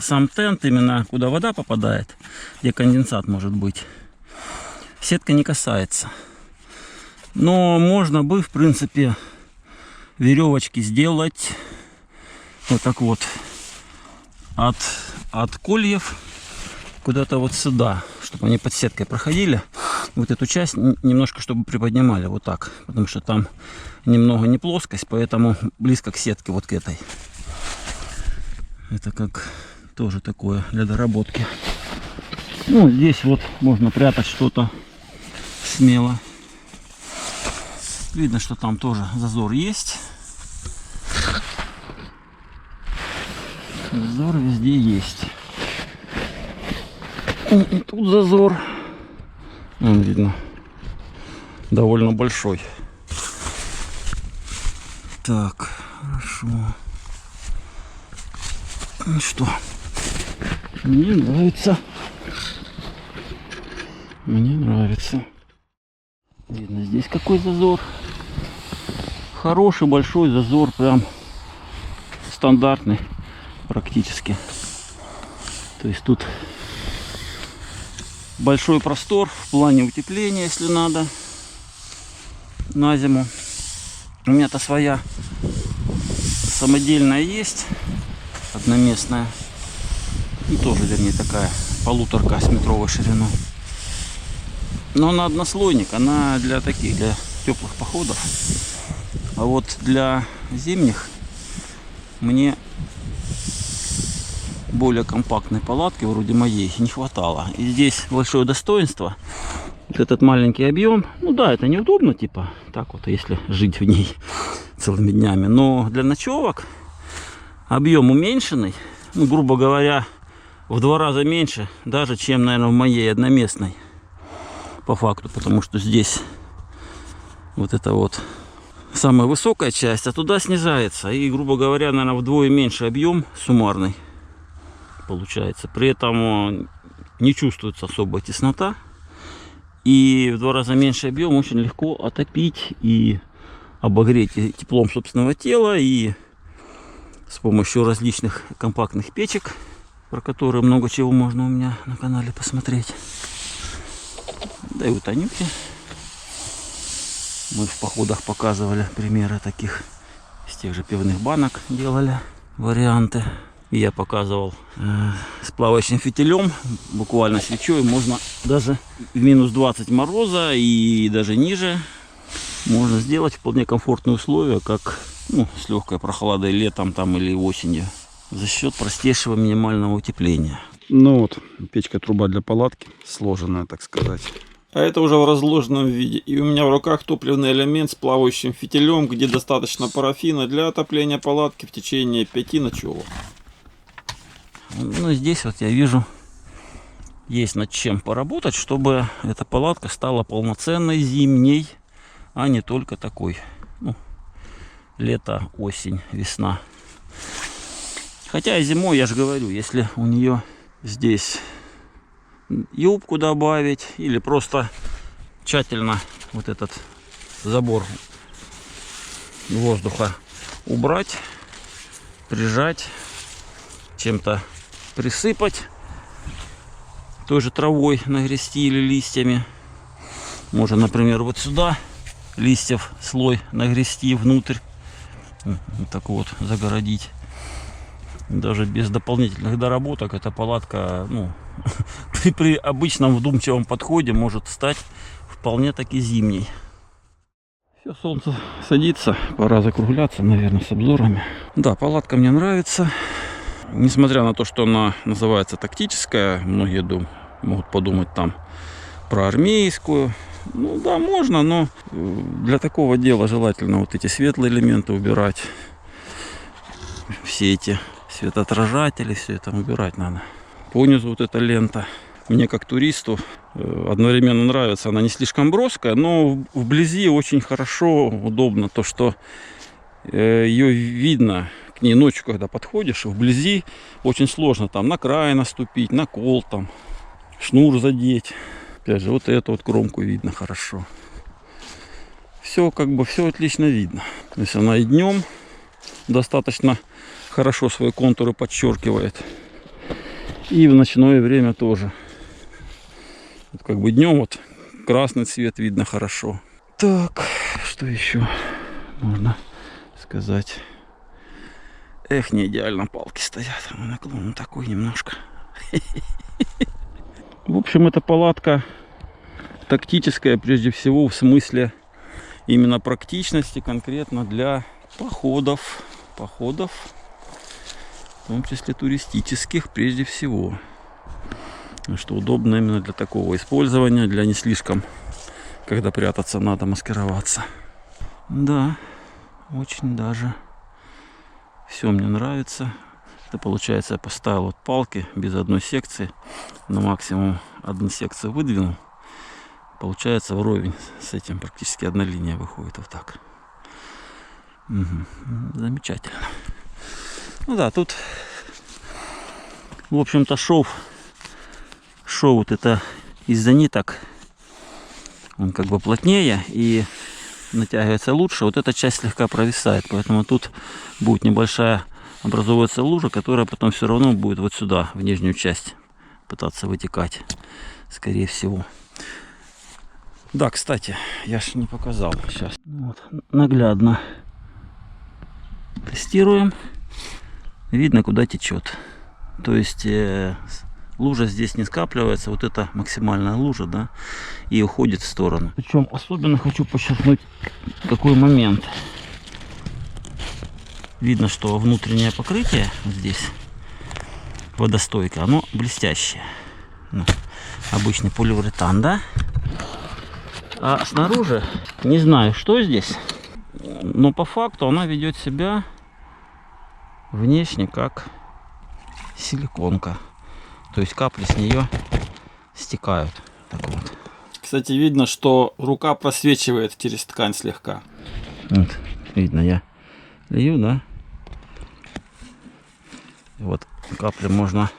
сам тент, именно куда вода попадает, где конденсат может быть, сетка не касается. Но можно бы, в принципе, веревочки сделать вот так вот от кольев куда-то вот сюда, чтобы они под сеткой проходили. Вот эту часть немножко, чтобы приподнимали вот так, потому что там немного не плоскость, поэтому близко к сетке вот к этой. Это как тоже такое для доработки. Ну, здесь вот можно прятать что-то смело. Видно, что там тоже зазор есть. Зазор везде есть. И тут зазор. Вон видно. Довольно большой. Так, хорошо. Ну что? Мне нравится. Мне нравится. Видно здесь какой зазор. Хороший большой зазор, прям стандартный практически. То есть тут большой простор в плане утепления, если надо, на зиму. У меня-то своя самодельная есть, одноместная. И тоже, вернее, такая полуторка с метровой шириной. Но она однослойник, она для таких, для теплых походов. А вот для зимних мне более компактной палатки, вроде моей, не хватало. И здесь большое достоинство. Вот этот маленький объем. Ну да, это неудобно, типа, так вот, если жить в ней целыми днями. Но для ночевок объем уменьшенный, ну, грубо говоря, в 2 раза меньше, даже чем, наверное, в моей одноместной. По факту, потому что здесь вот это вот самая высокая часть, а туда снижается. И, грубо говоря, наверное, вдвое меньше объем суммарный получается. При этом не чувствуется особая теснота. И в 2 раза меньше объем очень легко отопить и обогреть теплом собственного тела. И с помощью различных компактных печек, про которые много чего можно у меня на канале посмотреть. Да и у Танюхи мы в походах показывали примеры таких. Из тех же пивных банок делали варианты. И я показывал с плавающим фитилем, буквально свечой. Можно даже в минус 20 мороза и даже ниже можно сделать вполне комфортные условия, как, ну, с легкой прохладой летом там или осенью, за счет простейшего минимального утепления. Ну вот, печка-труба для палатки, сложенная, так сказать. А это уже в разложенном виде. И у меня в руках топливный элемент с плавающим фитилем, где достаточно парафина для отопления палатки в течение 5 ночевок. Ну, здесь вот я вижу, есть над чем поработать, чтобы эта палатка стала полноценной зимней, а не только такой, ну, лето, осень, весна. Хотя и зимой, я же говорю, если у нее здесь юбку добавить или просто тщательно вот этот забор воздуха убрать, прижать, чем-то присыпать, той же травой нагрести или листьями. Можно, например, вот сюда листьев слой нагрести внутрь, вот так вот загородить. Даже без дополнительных доработок эта палатка, ну, при обычном вдумчивом подходе может стать вполне таки зимней. Все, солнце садится, пора закругляться, наверное, с обзорами. Да, палатка мне нравится. Несмотря на то, что она называется тактическая, многие могут подумать там про армейскую. Ну да, можно, но для такого дела желательно вот эти светлые элементы убирать. Все эти светоотражатели, все это убирать надо. Понизу вот эта лента. Мне как туристу одновременно нравится. Она не слишком броская, но вблизи очень хорошо, удобно то, что ее видно. К ней ночью, когда подходишь, вблизи очень сложно там на край наступить, на кол там, шнур задеть. Опять же, вот эту вот кромку видно хорошо. Все как бы, все отлично видно. То есть она и днем достаточно хорошо свои контуры подчеркивает. И в ночное время тоже. Вот как бы днем вот красный цвет видно хорошо. Так, что еще можно сказать? Эх, не идеально палки стоят. Наклон такой немножко. В общем, эта палатка тактическая прежде всего в смысле именно практичности, конкретно для походов. В том числе туристических прежде всего. Что удобно именно для такого использования, для не слишком, когда прятаться надо, маскироваться. Да, очень даже. Все мне нравится. Это получается, я поставил вот палки без одной секции, на максимум одну секцию выдвинул. Получается вровень с этим, практически одна линия выходит вот так. Угу. Замечательно. Ну да, тут, в общем-то, шов вот это из-за ниток, он как бы плотнее и натягивается лучше. Вот эта часть слегка провисает, поэтому тут будет небольшая образовывается лужа, которая потом все равно будет вот сюда, в нижнюю часть, пытаться вытекать, скорее всего. Да, кстати, я ж не показал сейчас. Вот, наглядно тестируем. Видно, куда течет. То есть лужа здесь не скапливается, вот это максимальная лужа, да, и уходит в сторону. Причем особенно хочу подчеркнуть какой момент. Видно, что внутреннее покрытие вот здесь, водостойкое, оно блестящее. Ну, обычный полиуретан, да? А снаружи не знаю, что здесь, но по факту она ведет себя внешне как силиконка. То есть капли с нее стекают. Так вот. Кстати, видно, что рука просвечивает через ткань слегка. Вот, видно, я лью, да? И вот капли можно,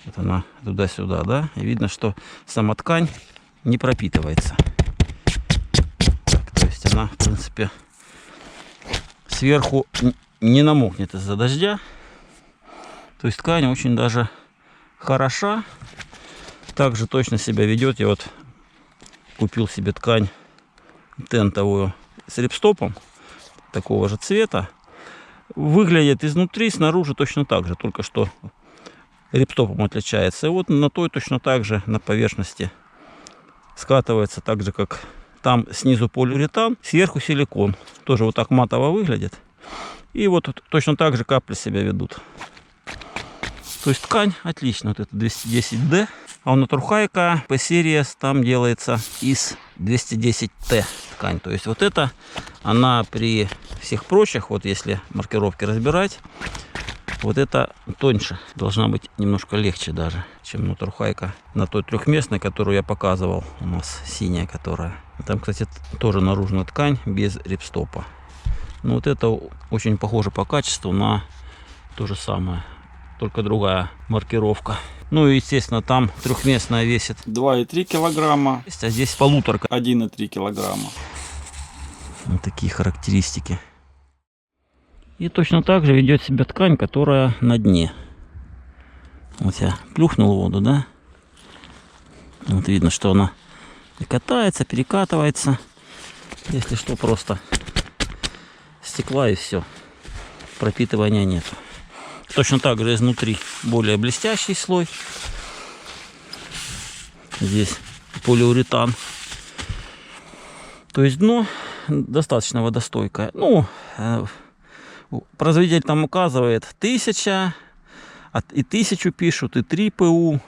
вот она туда-сюда, да? И видно, что сама ткань не пропитывается. Так, то есть она, в принципе, сверху не намокнет из-за дождя. То есть ткань очень даже хороша. Также точно себя ведет. Я вот купил себе ткань тентовую с рипстопом такого же цвета. Выглядит изнутри, снаружи точно так же, только что рипстопом отличается. И вот на той точно так же на поверхности скатывается так же, как там снизу полиуретан, сверху силикон. Тоже вот так матово выглядит. И вот точно так же капли себя ведут. То есть ткань отлично. Вот это 210D. А у Naturhaika P-Series там делается из 210T ткань. То есть вот это, она при всех прочих, вот если маркировки разбирать, вот это тоньше. Должна быть немножко легче даже, чем Naturhaika. На той трехместной, которую я показывал, у нас синяя которая. Там, кстати, тоже наружная ткань без рипстопа. Но вот это очень похоже по качеству на то же самое. Только другая маркировка. Ну и, естественно, там трехместная весит 2,3 килограмма, а здесь полуторка. 1,3 килограмма. Вот такие характеристики. И точно так же ведет себя ткань, которая на дне. Вот я плюхнул воду, да? Вот видно, что она катается, перекатывается. Если что, просто стекла и все. Пропитывания нет. Точно так же изнутри более блестящий слой. Здесь полиуретан. То есть дно достаточно водостойкое. Ну, производитель там указывает 1000, и 1000 пишут, и 3 ПУ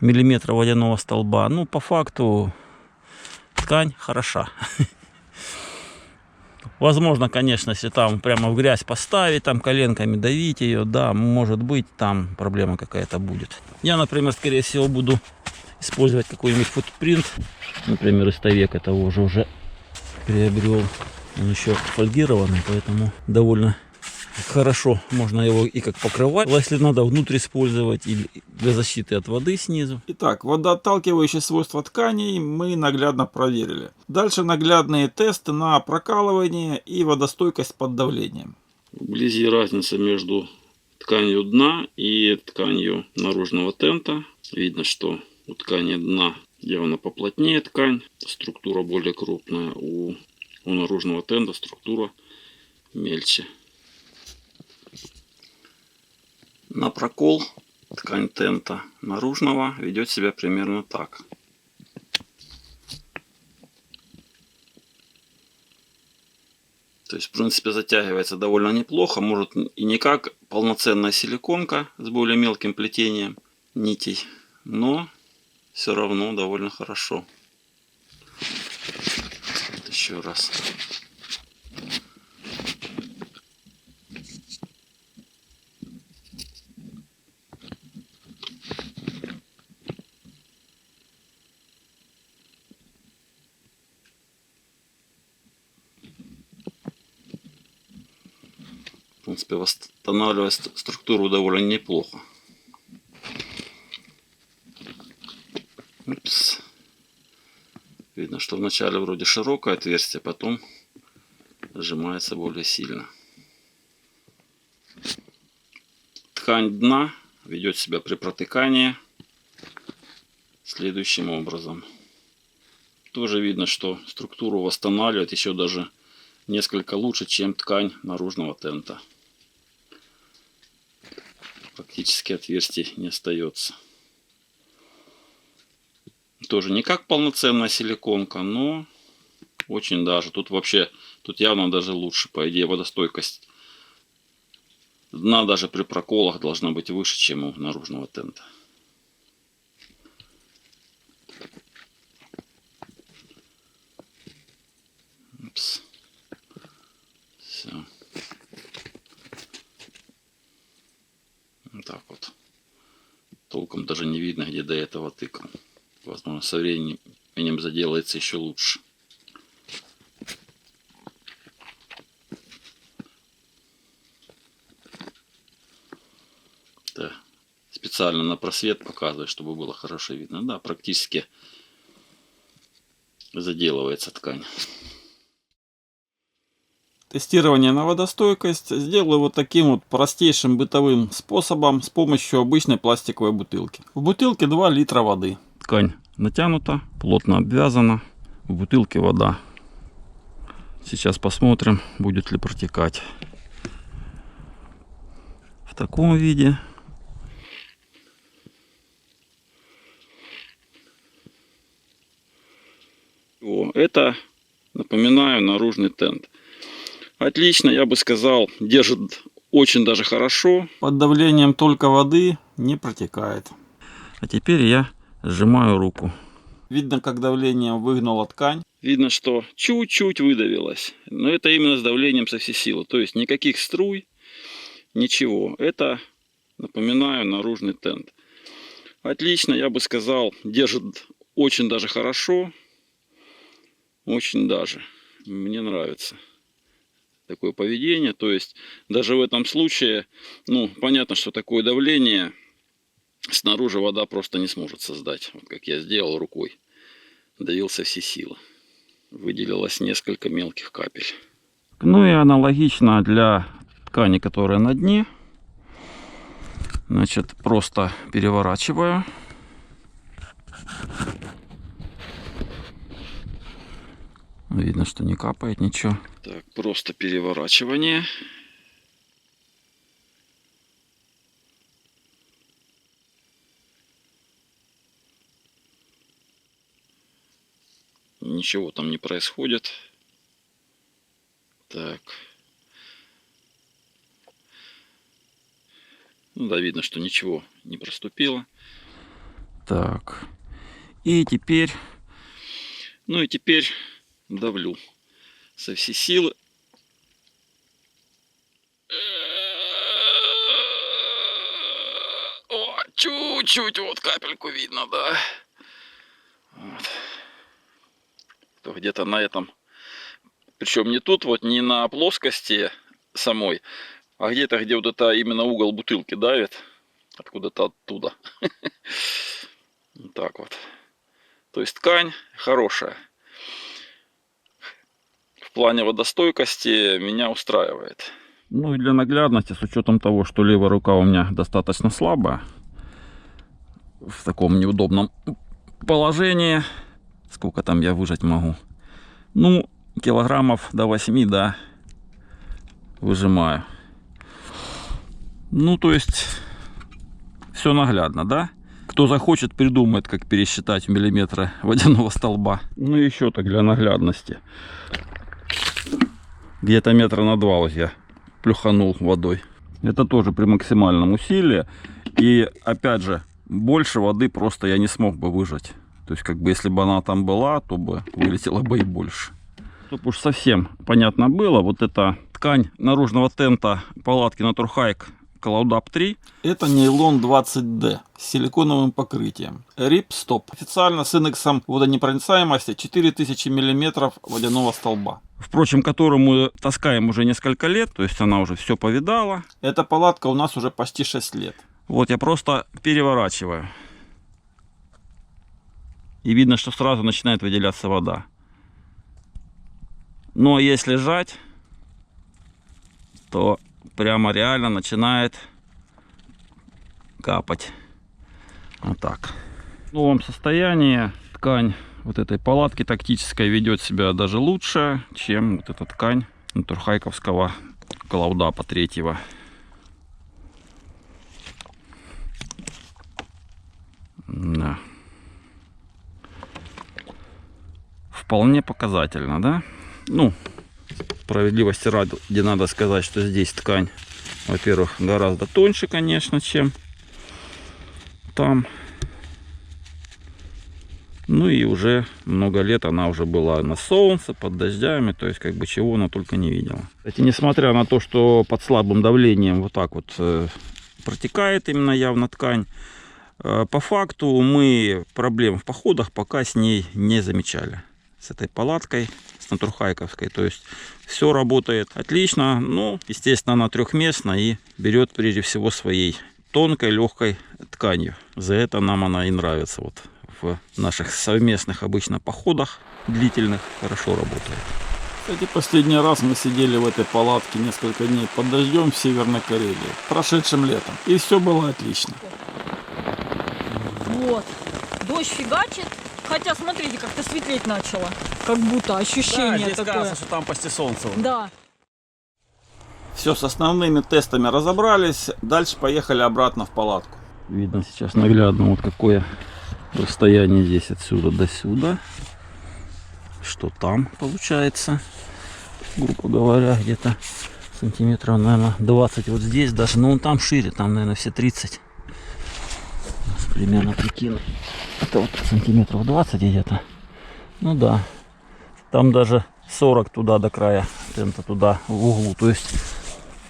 миллиметра водяного столба. Ну, по факту ткань хороша. Возможно, конечно, если там прямо в грязь поставить, там коленками давить ее, да, может быть, там проблема какая-то будет. Я, например, скорее всего, буду использовать какой-нибудь футпринт. Например, из Тавека того же уже приобрел. Он еще фольгированный, поэтому довольно хорошо можно его и как покрывать, если надо внутрь использовать, или для защиты от воды снизу. Итак, водоотталкивающие свойства тканей мы наглядно проверили. Дальше наглядные тесты на прокалывание и водостойкость под давлением. Вблизи разница между тканью дна и тканью наружного тента. Видно, что у ткани дна явно поплотнее ткань, структура более крупная, у наружного тента структура мельче. На прокол ткань тента наружного ведет себя примерно так. То есть, в принципе, затягивается довольно неплохо. Может и не как полноценная силиконка с более мелким плетением нитей, но все равно довольно хорошо. Вот еще раз. принципе, восстанавливает структуру довольно неплохо. Упс. Видно, что вначале вроде широкое отверстие, потом сжимается более сильно. Ткань дна ведет себя при протыкании следующим образом. Тоже видно, что структуру восстанавливает еще даже несколько лучше, чем ткань наружного тента. Практически отверстий не остается. Тоже не как полноценная силиконка, но очень даже. Тут вообще, тут явно даже лучше. По идее, водостойкость дна даже при проколах должна быть выше, чем у наружного тента. Упс. Все. Вот так вот. Толком даже не видно, где до этого тыкал. Возможно, со временем заделается еще лучше. Да. Специально на просвет показываю, чтобы было хорошо видно. Да, практически заделывается ткань. Тестирование на водостойкость сделаю вот таким вот простейшим бытовым способом с помощью обычной пластиковой бутылки. В бутылке 2 литра воды. Ткань натянута, плотно обвязана. В бутылке вода. Сейчас посмотрим, будет ли протекать. В таком виде. Это, напоминаю, наружный тент. Отлично, я бы сказал, держит очень даже хорошо. Под давлением только воды не протекает. А теперь я сжимаю руку. Видно, как давлением выгнула ткань. Видно, что чуть-чуть выдавилось. Но это именно с давлением со всей силы. То есть никаких струй, ничего. Это, напоминаю, наружный тент. Отлично, я бы сказал, держит очень даже хорошо. Очень даже. Мне нравится такое поведение. То есть даже в этом случае, ну, понятно, что такое давление снаружи вода просто не сможет создать. Вот как я сделал рукой. Давил со всей силы. Выделилось несколько мелких капель. Ну и аналогично для ткани, которая на дне. Значит, просто переворачиваю. Видно, что не капает ничего. Так, просто переворачивание. Ничего там не происходит. Так. Ну да, видно, что ничего не проступило. Так. И теперь... Ну и теперь давлю со всей силы. О, чуть-чуть вот капельку видно, да. Вот. То где-то на этом, причем не тут вот, не на плоскости самой, а где-то, где вот это именно угол бутылки давит, откуда-то оттуда. Вот так вот. То есть ткань хорошая. В плане водостойкости меня устраивает. Ну и для наглядности, с учетом того, что левая рука у меня достаточно слабая, в таком неудобном положении, сколько там я выжать могу? Ну, килограммов до 8, да, выжимаю. Ну, то есть, все наглядно, да? Кто захочет, придумает, как пересчитать миллиметры водяного столба. Ну, еще так для наглядности. Где-то метра на 2 вот я плюханул водой. Это тоже при максимальном усилии. И, опять же, больше воды просто я не смог бы выжать. То есть, как бы, если бы она там была, то бы вылетело бы и больше. Чтобы уж совсем понятно было, вот эта ткань наружного тента палатки Naturhike Cloud-Up 3. Это нейлон 20D с силиконовым покрытием. Ripstop. Официально с индексом водонепроницаемости 4000 мм водяного столба. впрочем, которую мы таскаем уже несколько лет, то есть она уже все повидала. Эта палатка у нас уже почти 6 лет. Вот я просто переворачиваю. И видно, что сразу начинает выделяться вода. Но если сжать, то прямо реально начинает капать. Вот так. В новом состоянии ткань вот этой палатки тактической ведет себя даже лучше, чем вот эта ткань натурхайковского Клаудапа 3-го. Да. Вполне показательно, да? Ну, справедливости ради надо сказать, что здесь ткань, во-первых, гораздо тоньше, конечно, чем там. Ну и уже много лет она уже была на солнце, под дождями, то есть как бы чего она только не видела. Кстати, несмотря на то, что под слабым давлением вот так вот протекает именно явно ткань, по факту мы проблем в походах пока с ней не замечали. С этой палаткой, с натурхайковской, то есть все работает отлично. Ну, естественно, она трехместная и берет прежде всего своей тонкой, легкой тканью. За это нам она и нравится. Вот в наших совместных обычно походах длительных хорошо работает. Кстати, последний раз мы сидели в этой палатке несколько дней под дождем в Северной Карелии, прошедшим летом. И все было отлично. Вот. Дождь фигачит. Хотя, смотрите, как-то светлеть начало. Как будто ощущение такое. кажется, что там почти солнце. Да. Все, с основными тестами разобрались. Дальше поехали обратно в палатку. Видно сейчас наглядно, вот какое расстояние здесь отсюда до сюда. Что там получается, грубо говоря, где-то сантиметров, наверное, 20 вот здесь даже. Но он там шире, там, наверное, все 30. Примерно прикину. Это вот сантиметров 20 где-то. Ну да. Там даже 40 туда до края тента, туда в углу. То есть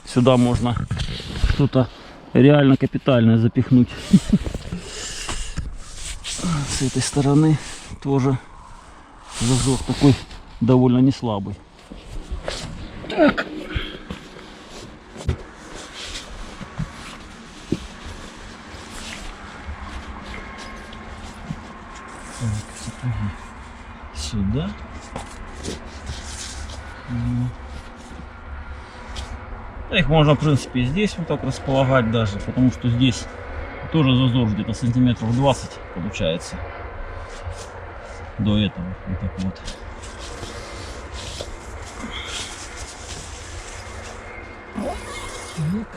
сюда можно что-то реально капитальное запихнуть. С этой стороны тоже зазор такой довольно не слабый. Так. Сюда. Их можно, в принципе, и здесь вот так располагать даже, потому что здесь тоже зазор где-то сантиметров 20 получается до этого. Вот так вот. Так.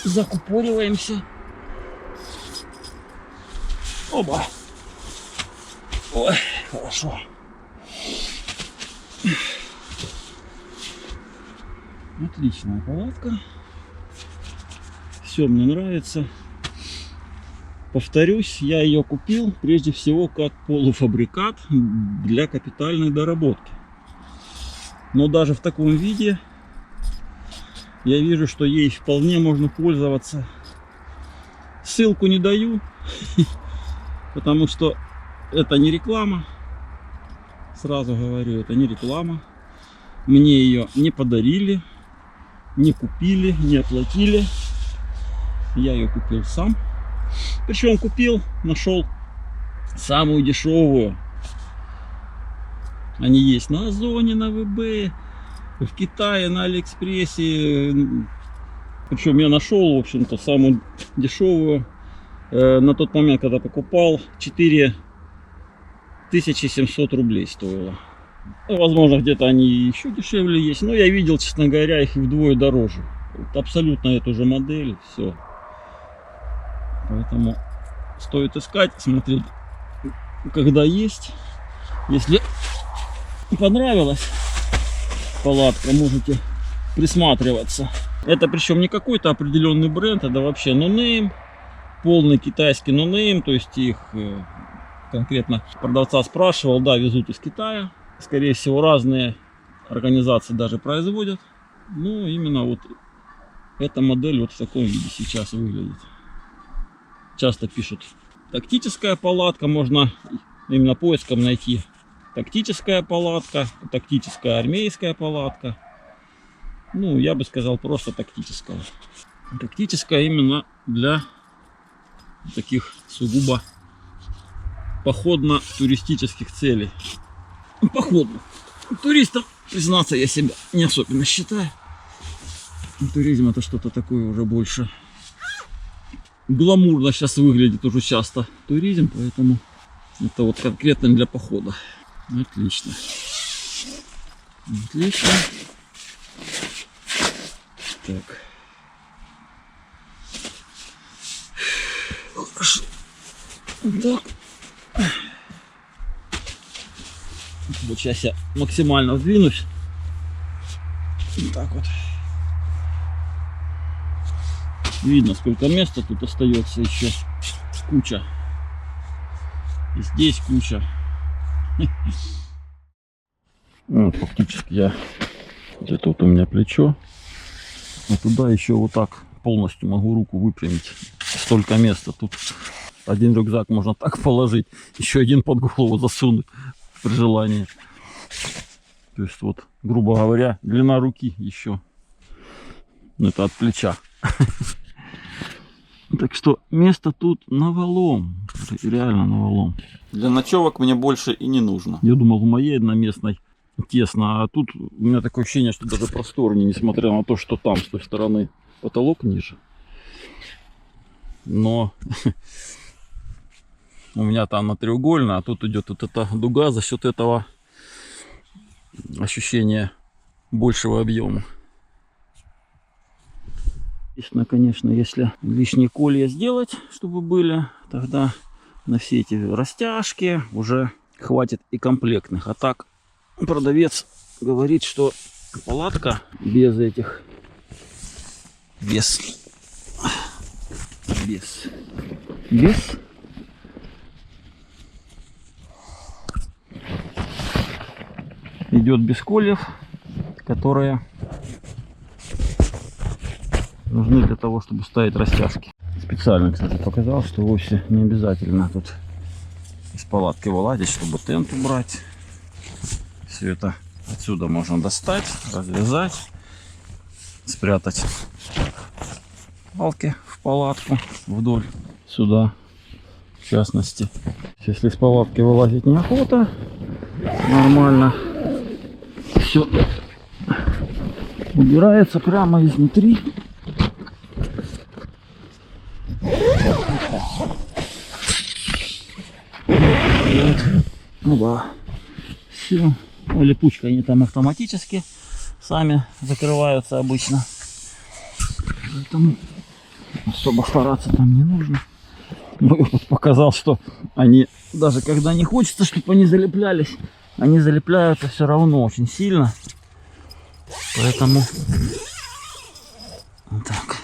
Закупориваемся. Оба. Ой, хорошо. Отличная палатка. Все мне нравится. Повторюсь, я ее купил прежде всего как полуфабрикат для капитальной доработки. Но даже в таком виде я вижу, что ей вполне можно пользоваться. Ссылку не даю, потому что это не реклама. Сразу говорю, это не реклама. Мне ее не подарили, не купили, не оплатили. Я ее купил сам. Причем купил, нашел самую дешевую. Они есть на Озоне, на ВБ, в Китае, на Алиэкспрессе. Причем я нашел, в общем-то, самую дешевую. На тот момент, когда покупал, 4700 рублей стоило. Возможно, где-то они еще дешевле есть. Но я видел, честно говоря, их вдвое дороже. Вот абсолютно эту же модель. Все. Поэтому стоит искать, смотреть, когда есть. Если понравилась палатка, можете присматриваться. Это причем не какой-то определенный бренд, это вообще нонейм. Полный китайский нонейм. То есть их конкретно продавца спрашивал. Да, везут из Китая. Скорее всего, разные организации даже производят. Но именно вот эта модель вот в таком виде сейчас выглядит. Часто пишут тактическая палатка, можно именно поиском найти тактическая палатка, тактическая армейская палатка. Ну, я бы сказал, просто тактическая. Тактическая именно для таких сугубо походно-туристических целей. Походно. Туристом, признаться, я себя не особенно считаю. Туризм это что-то такое уже больше гламурно сейчас выглядит уже часто. Туризм, поэтому это вот конкретно для похода. Отлично. Отлично. Так. Хорошо. Так. Вот сейчас я максимально вдвинусь. Вот так вот. Видно, сколько места тут остается еще. Куча. И здесь куча. Вот, фактически я... Где-то вот у меня плечо. А туда еще вот так полностью могу руку выпрямить. Столько места тут. Один рюкзак можно так положить. Еще один под голову засунуть при желании. То есть вот, грубо говоря, длина руки еще. Это от плеча. Так что место тут навалом. Реально навалом. Для ночевок мне больше и не нужно. Я думал, в моей одноместной тесно, а тут у меня такое ощущение, что даже просторнее, несмотря на то, что там с той стороны потолок ниже. Но у меня там на треугольно, а тут идет вот эта дуга, за счет этого ощущения большего объема. Естественно, конечно, если лишние колья сделать, чтобы были, тогда на все эти растяжки уже хватит и комплектных. А так продавец говорит, что палатка без этих, без идет без кольев, которые нужны для того, чтобы ставить растяжки. Специально, кстати, показал, что вовсе не обязательно тут из палатки вылазить, чтобы тент убрать. Все это отсюда можно достать, развязать, спрятать палки в палатку вдоль сюда, в частности. Если из палатки вылазить неохота, нормально все убирается прямо изнутри. Ну да, все. Липучка, они там автоматически сами закрываются обычно, поэтому особо стараться там не нужно. Мой опыт показал, что они, даже когда не хочется, чтобы они залеплялись, они залепляются все равно очень сильно, поэтому вот так.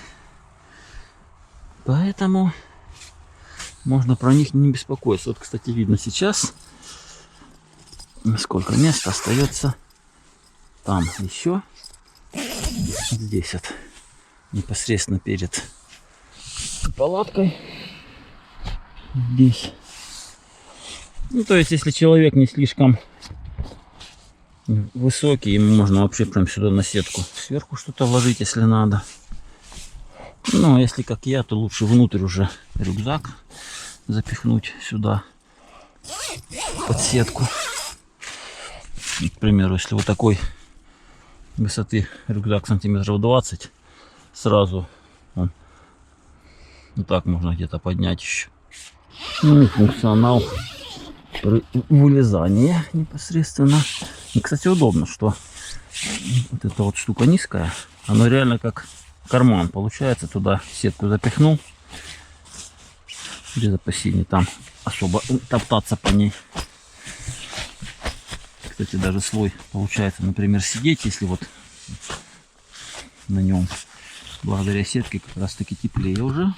Поэтому можно про них не беспокоиться. Вот, кстати, видно сейчас, сколько места остается. Там еще. Здесь вот непосредственно перед палаткой. Здесь. Ну, то есть, если человек не слишком высокий, ему можно вообще прям сюда на сетку сверху что-то вложить, если надо. Ну, а если как я, то лучше внутрь уже рюкзак запихнуть сюда под сетку. К примеру, если вот такой высоты рюкзак сантиметров 20, сразу он, вот так можно где-то поднять еще. Ну и функционал при вылезании непосредственно. И, кстати, удобно, что вот эта вот штука низкая, она реально как карман получается. Туда сетку запихнул без опасений там особо топтаться по ней. Кстати, даже слой получается, например, сидеть, если вот на нем благодаря сетке как раз таки теплее уже.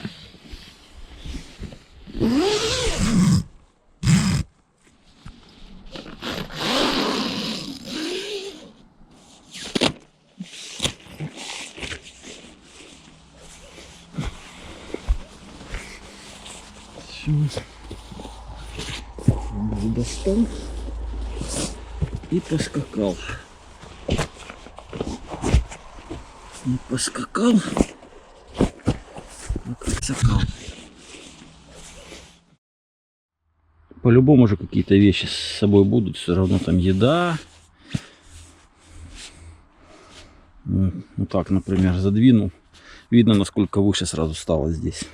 Все. Достал. И поскакал. И поскакал. Поскакал. По-любому же какие-то вещи с собой будут. Все равно там еда. Вот так, например, задвинул. Видно, насколько выше сразу стало здесь.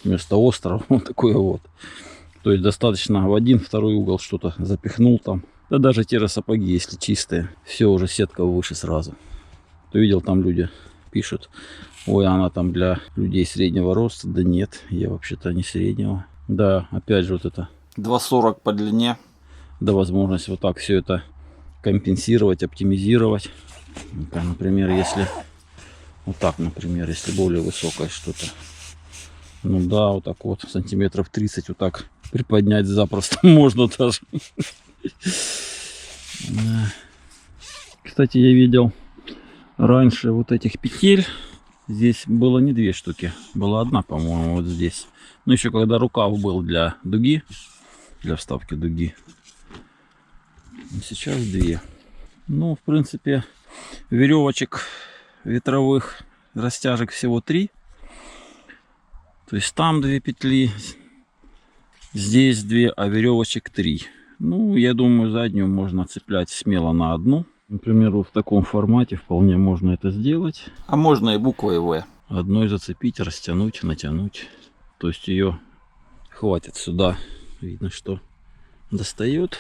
Вместо острова вот такое вот. То есть достаточно в один, второй угол что-то запихнул там. Да даже те же сапоги, если чистые, все уже сетка выше сразу. То видел, там люди пишут: ой, она там для людей среднего роста. Да нет, я вообще-то не среднего. Да, опять же вот это 2,40 по длине. да, возможность вот так все это компенсировать, оптимизировать. Например, если вот так, например, если более высокое что-то. Ну да, вот так вот, сантиметров 30 вот так приподнять запросто можно даже. Кстати, я видел раньше вот этих петель. Здесь было не 2 штуки, была одна, по-моему, вот здесь. Ну, еще когда рукав был для дуги, для вставки дуги. Сейчас 2. Ну, в принципе, веревочек ветровых растяжек всего 3. То есть там 2 петли, здесь 2, а веревочек 3. Ну, я думаю, заднюю можно цеплять смело на одну. Например, в таком формате вполне можно это сделать. А можно и буквой В. Одной зацепить, растянуть, натянуть. То есть ее хватит сюда. Видно, что достает.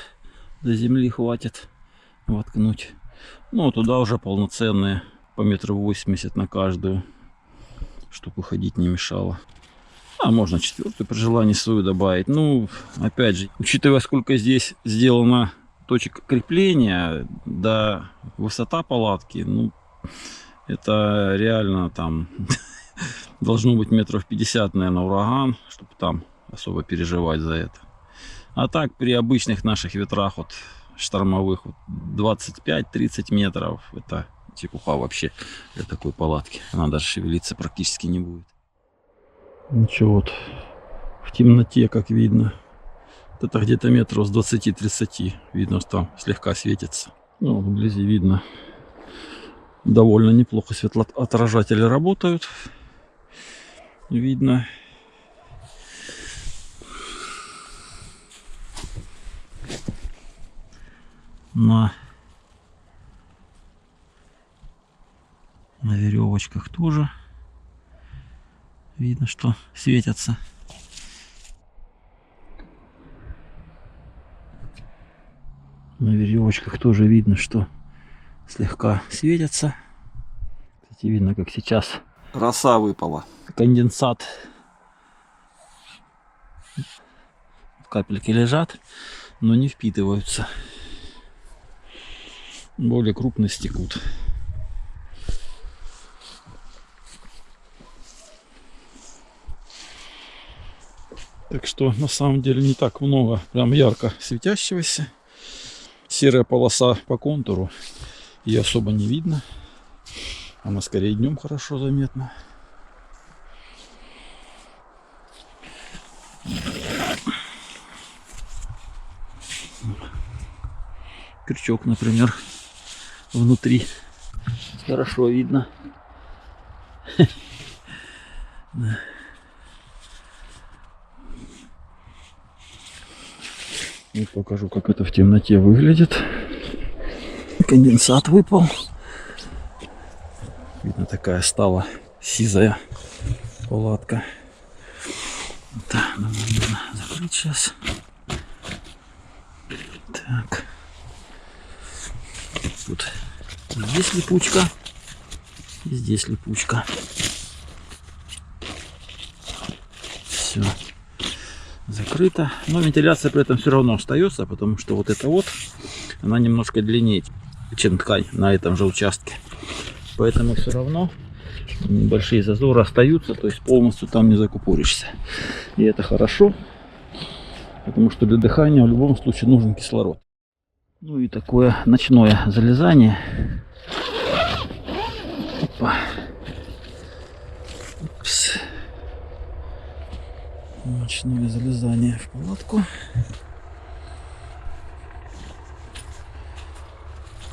До земли хватит воткнуть. Ну, туда уже полноценные по 1,80 м на каждую, чтобы ходить не мешало. А можно 4-ю при желании свою добавить. Ну, опять же, учитывая, сколько здесь сделано точек крепления, да, высота палатки, ну, это реально там должно быть 50 м, наверное, ураган, чтобы там особо переживать за это. А так, при обычных наших ветрах, вот штормовых, вот 25-30 метров, это чепуха вообще для такой палатки. Она даже шевелиться практически не будет. Ничего, вот в темноте, как видно, это где-то метров с 20-30. Видно, что там слегка светится. Ну, вблизи видно, довольно неплохо светоотражатели работают. Видно. На веревочках тоже видно, что светятся. На веревочках тоже видно, что слегка светятся. Кстати, видно, как сейчас Роса выпала. конденсат. Капельки лежат, но не впитываются. Более крупные стекут. Так что на самом деле не так много прям ярко светящегося. Серая полоса по контуру, ее особо не видно. Она скорее днем хорошо заметна. Крючок, например, внутри хорошо видно. И покажу, как это в темноте выглядит. Конденсат выпал. Видно, такая стала сизая палатка. Так, нам нужно закрыть сейчас. Так. Тут здесь липучка. И здесь липучка. Все. Закрыто. Но вентиляция при этом все равно остается, потому что вот эта вот, она немножко длиннее, чем ткань на этом же участке. Поэтому все равно небольшие зазоры остаются, то есть полностью там не закупоришься. И это хорошо, потому что для дыхания в любом случае нужен кислород. Ну и такое ночное залезание. Опа. Упс. Ночное залезание в палатку.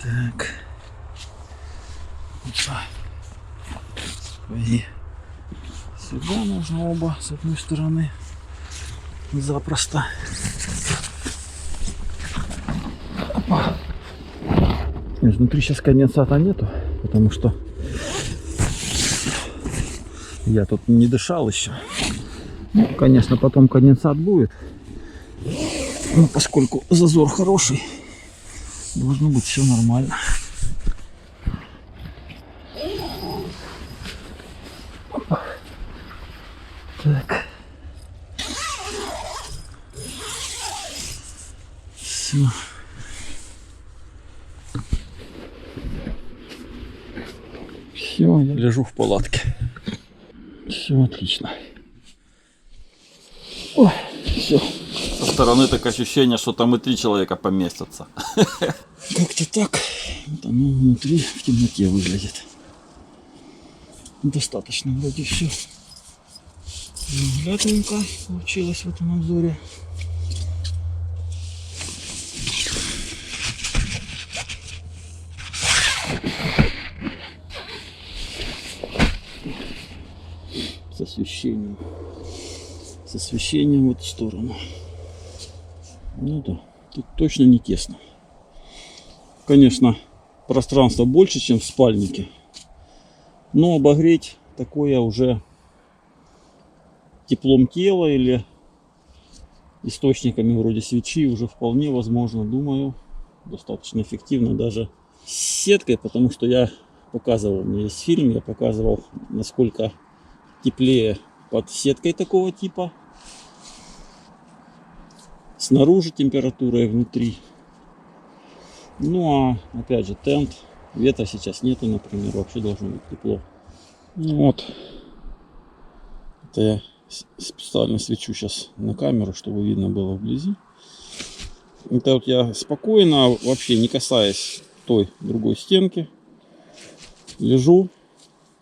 Так. Опа. И сюда можно оба с одной стороны. Запросто. Опа. Внутри сейчас конденсата нету, потому что я тут не дышал еще. Ну, конечно, потом конденсат будет. Но поскольку зазор хороший, должно быть все нормально. Опа. Так. Все. Все, я лежу в палатке. Все отлично. Ой, все. Со стороны так ощущение, что там и 3 человека поместятся. Как-то так. Вот оно внутри в темноте выглядит. Достаточно вроде все. Наглядненько получилось в этом обзоре. С освещением. С освещением в эту сторону. Ну да, тут точно не тесно. Конечно, пространство больше, чем в спальнике. Но обогреть такое уже теплом тела или источниками вроде свечи уже вполне возможно, думаю, достаточно эффективно даже с сеткой, потому что я показывал, у меня есть фильм, я показывал, насколько теплее под сеткой такого типа. Снаружи температура и внутри. Ну а опять же тент, ветра сейчас нету, например, вообще должно быть тепло. Ну, вот. Это я специально свечу сейчас на камеру, чтобы видно было вблизи. Это вот я спокойно, вообще не касаясь той другой стенки, лежу.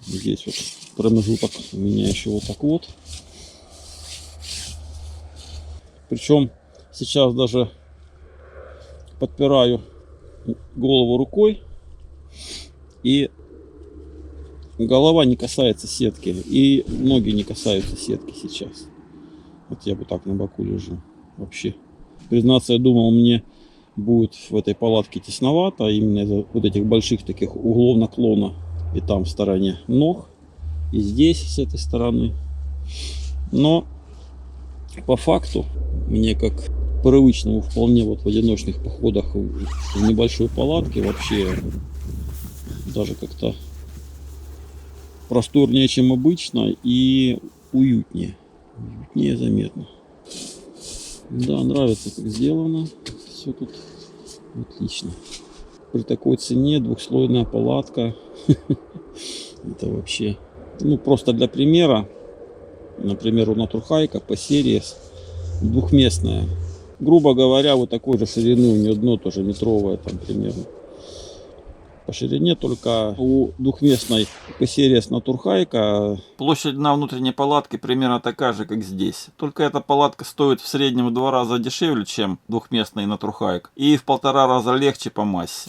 Здесь вот промежуток у меня еще вот так вот. Причем сейчас даже подпираю голову рукой, и голова не касается сетки, и ноги не касаются сетки сейчас. Вот я бы так на боку лежу. Вообще, признаться, я думал, мне будет в этой палатке тесновато, именно из-за вот этих больших таких углов наклона, и там в стороне ног, и здесь с этой стороны. Но по факту мне, как привычному вполне вот в одиночных походах в небольшой палатке, вообще даже как-то просторнее, чем обычно, и уютнее. Уютнее заметно. Да, нравится, как сделано. Все тут отлично. При такой цене двухслойная палатка. Это вообще... Ну, просто для примера. Например, у Натурхайка по серии двухместная. Грубо говоря, вот такой же ширины, у нее дно тоже метровое там примерно. По ширине, только у двухместной по-серии с Натурхайка Площадь дна внутренней палатки примерно такая же, как здесь. Только эта палатка стоит в среднем в 2 раза дешевле, чем двухместный Натурхайк. И в 1,5 раза легче по массе.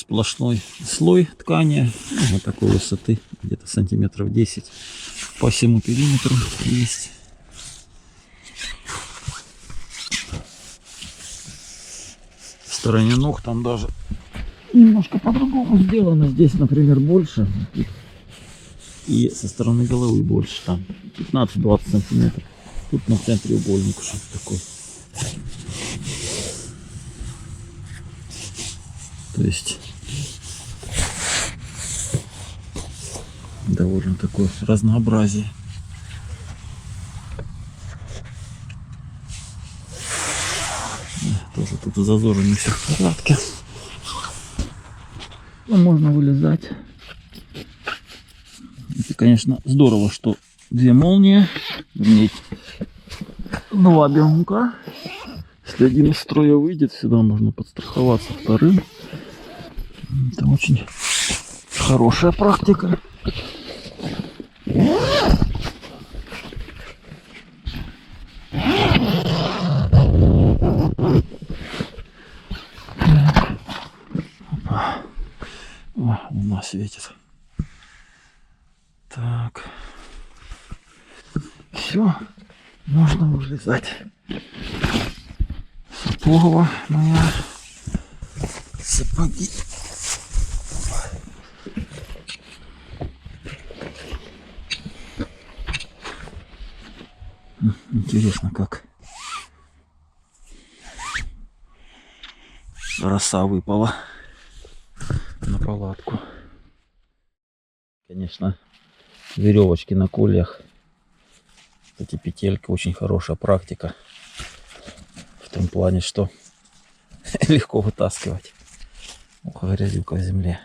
сплошной слой ткани, ну, вот такой высоты, где-то сантиметров 10 по всему периметру есть. В стороне ног там даже немножко по-другому сделано. Здесь, например, больше, и со стороны головы больше, там 15-20 сантиметров. Тут на центре треугольник что-то такой. То есть довольно такое разнообразие. Тоже тут с зазорами все в порядке. Ну, можно вылезать. Это, конечно, здорово, что две молнии. Вернее, два бегунка. Если один из строя выйдет, всегда можно подстраховаться вторым. Это очень хорошая практика. Опа. О, луна светит. Так. Все, можно вылезать. Сапогова моя. Сапоги. Интересно, как роса выпала на палатку. Конечно, веревочки на кольях. Эти петельки очень хорошая практика. В том плане, что легко вытаскивать. Ох, грязюка в земле.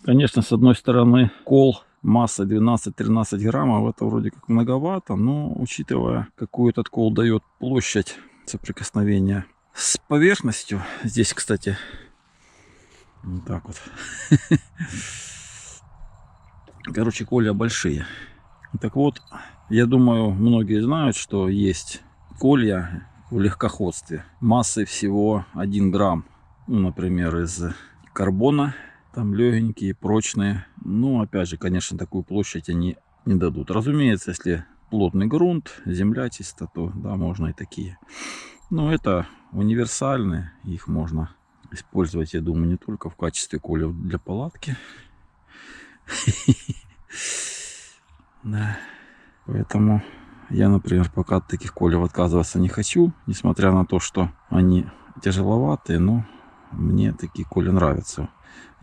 Конечно, с одной стороны, кол массой 12-13 граммов, это вроде как многовато, но учитывая, какой этот кол дает площадь соприкосновения с поверхностью, здесь, кстати, вот так вот. Короче, колья большие. Так вот, я думаю, многие знают, что есть колья в легкоходстве массой всего 1 грамм. Ну, например, из карбона. Там легенькие, прочные. Ну, опять же, конечно, такую площадь они не дадут. Разумеется, если плотный грунт, земля чиста, то да, можно и такие. Но это универсальные. Их можно использовать, я думаю, не только в качестве кольев для палатки. Да. Поэтому я, например, пока от таких кольев отказываться не хочу. Несмотря на то, что они тяжеловатые, но мне такие коли нравятся.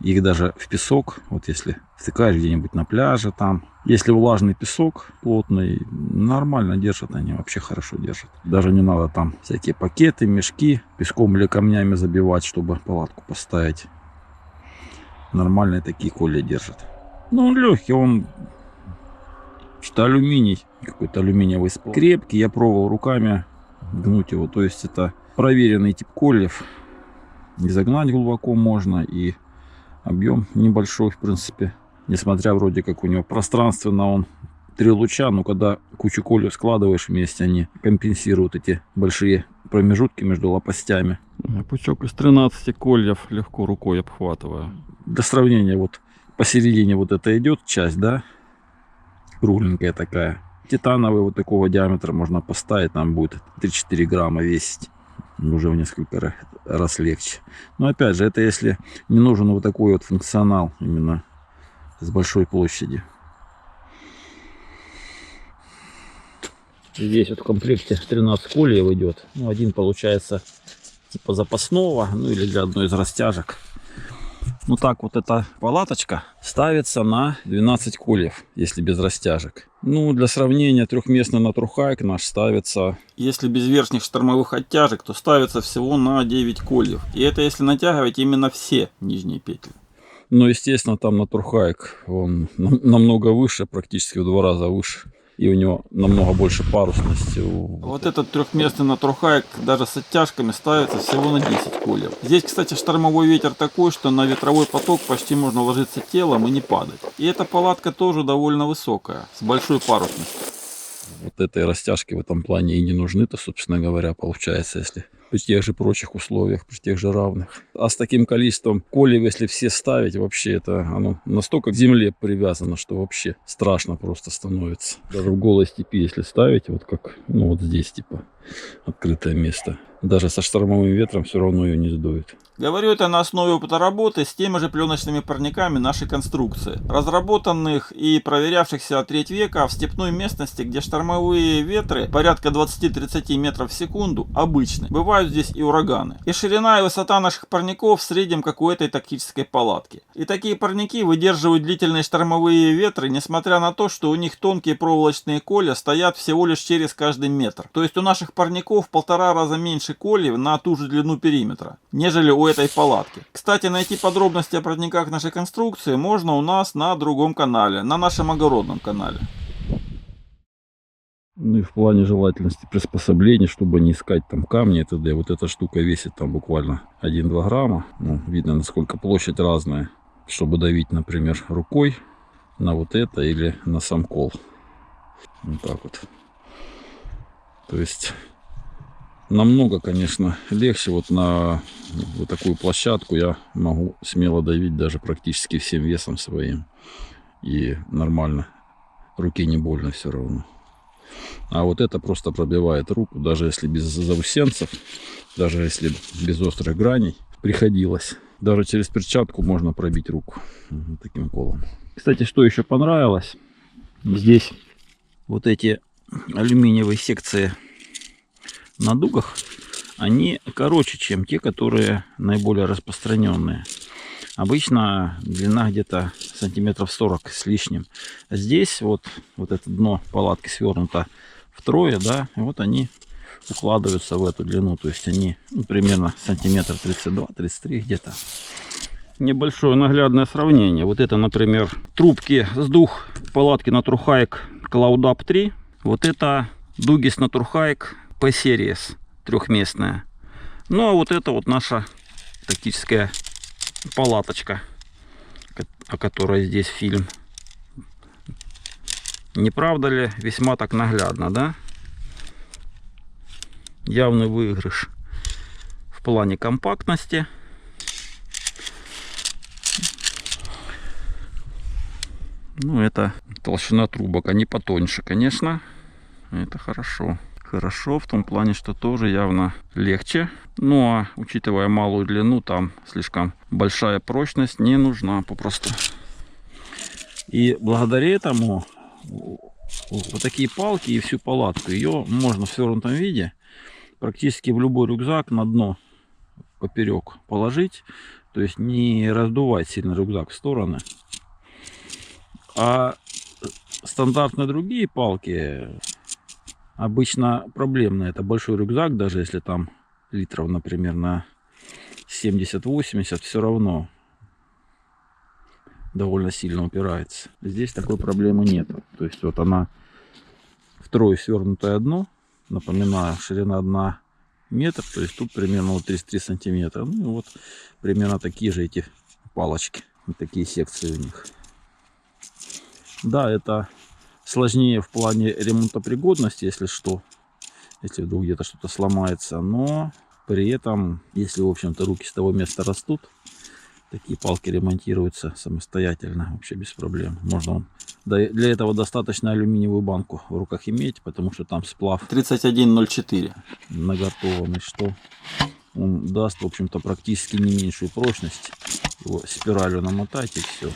Их даже в песок, вот если втыкаешь где-нибудь на пляже, там, если влажный песок плотный, нормально держат они, вообще хорошо держат. Даже не надо там всякие пакеты, мешки песком или камнями забивать, чтобы палатку поставить. Нормальные такие коли держат. Ну, он легкий, он что алюминий, какой-то алюминиевый сплав. Крепкий, я пробовал руками гнуть его, то есть это проверенный тип кольев. И загнать глубоко можно, и объем небольшой, в принципе. Несмотря вроде как у него пространственно он 3 луча, но когда кучу кольев складываешь вместе, они компенсируют эти большие промежутки между лопастями. Пучок из 13 кольев легко рукой обхватываю. Для сравнения, вот посередине вот это идет часть, да, кругленькая такая. Титановый вот такого диаметра можно поставить, там будет 3-4 грамма весить. Уже в несколько раз легче. Но опять же, это если не нужен вот такой вот функционал именно с большой площади. Здесь вот в комплекте 13 кольев идет. Ну, один получается типа запасного, ну или для одной из растяжек. Ну так вот эта палаточка ставится на 12 кольев, если без растяжек. Ну, для сравнения, трехместный натурхайк наш ставится, если без верхних штормовых оттяжек, то ставится всего на 9 кольев. И это если натягивать именно все нижние петли. Но, естественно, там натурхайк, он намного выше, практически в 2 раза выше. И у него намного больше парусности. Вот этот трехместный натурхайк даже с оттяжками ставится всего на 10 кольев. Здесь, кстати, штормовой ветер такой, что на ветровой поток почти можно ложиться телом и не падать. И эта палатка тоже довольно высокая, с большой парусностью. Вот этой растяжки в этом плане и не нужны-то, собственно говоря, получается, если при тех же прочих условиях, при тех же равных. А с таким количеством кольев, если все ставить, вообще это оно настолько к земле привязано, что вообще страшно просто становится. Даже в голой степи, если ставить, вот как, ну вот здесь типа открытое место, даже со штормовым ветром все равно ее не сдует. Говорю это на основе опыта работы с теми же пленочными парниками нашей конструкции, разработанных и проверявшихся от треть века в степной местности, где штормовые ветры порядка 20-30 метров в секунду обычны. Бывают здесь и ураганы. И ширина и высота наших парников в среднем как у этой тактической палатки. И такие парники выдерживают длительные штормовые ветры, несмотря на то, что у них тонкие проволочные колья стоят всего лишь через каждый метр. То есть у наших парников в 1,5 раза меньше кольев на ту же длину периметра, нежели у этой палатки. Кстати, найти подробности о парниках нашей конструкции можно у нас на другом канале, на нашем огородном канале. Ну и в плане желательности приспособлений, чтобы не искать там камни и т.д. Вот эта штука весит там буквально 1-2 грамма. Ну, видно, насколько площадь разная, чтобы давить, например, рукой на вот это или на сам кол. Вот так вот. То есть намного, конечно, легче. Вот на вот такую площадку я могу смело давить даже практически всем весом своим. И нормально. Руке не больно все равно. А вот это просто пробивает руку, даже если без заусенцев, даже если без острых граней. Приходилось. Даже через перчатку можно пробить руку таким колом. Кстати, что еще понравилось? Здесь вот эти алюминиевые секции на дугах, они короче, чем те, которые наиболее распространенные. Обычно длина где-то сантиметров 40 с лишним. Здесь вот это дно палатки свернуто втрое, да, и вот они укладываются в эту длину. То есть они примерно сантиметр 32-33 где-то. Небольшое наглядное сравнение. Вот это, например, трубки с дуг палатки Naturhike Cloud-Up 3. Вот это дуги с Naturhike P-Series трехместная. Ну а вот это вот наша тактическая палаточка, о которой здесь фильм. Не правда ли? Весьма так наглядно, да? Явный выигрыш в плане компактности. Ну, это толщина трубок, они потоньше, конечно. Это хорошо. Хорошо в том плане, что тоже явно легче. Ну а учитывая малую длину, там слишком большая прочность не нужна попросту. И благодаря этому вот такие палки и всю палатку, ее можно в свернутом виде практически в любой рюкзак на дно поперек положить. То есть не раздувать сильно рюкзак в стороны. А стандартные другие палки обычно проблемно. Это большой рюкзак, даже если там литров, например, на 70-80, все равно довольно сильно упирается. Здесь такой проблемы нет. То есть вот она втрое свернутое дно. Напоминаю, ширина дна метр. То есть тут примерно вот 33 сантиметра. Ну и вот примерно такие же эти палочки. Вот такие секции у них. Да, это сложнее в плане ремонтопригодности, если что, если вдруг где-то что-то сломается, но при этом, если, в общем-то, руки с того места растут, такие палки ремонтируются самостоятельно, вообще без проблем. Можно для этого достаточно алюминиевую банку в руках иметь, потому что там сплав 3104 наготованный, что он даст, в общем-то, практически не меньшую прочность. Его спиралью намотать и все.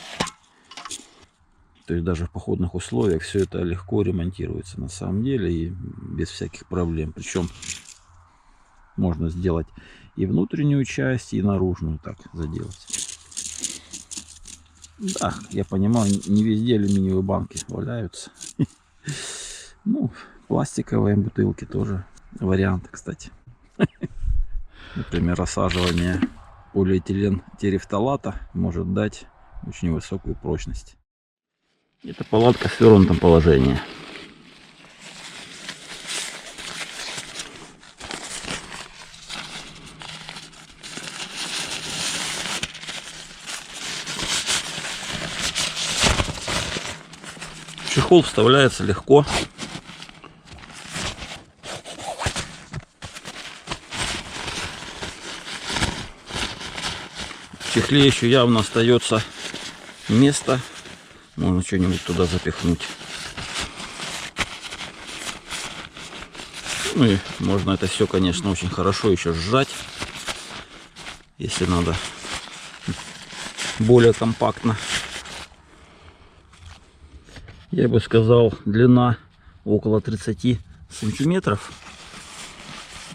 То есть даже в походных условиях все это легко ремонтируется на самом деле и без всяких проблем. Причем можно сделать и внутреннюю часть, и наружную так заделать. Да, я понимаю, не везде алюминиевые банки валяются. Ну, пластиковые бутылки тоже вариант, кстати. Например, рассаживание полиэтилен терефталата может дать очень высокую прочность. Это палатка в свернутом положении. Чехол вставляется легко. В чехле еще явно остается место. Можно что-нибудь туда запихнуть. Ну и можно это все, конечно, очень хорошо еще сжать, если надо более компактно. Я бы сказал, длина около 30 сантиметров.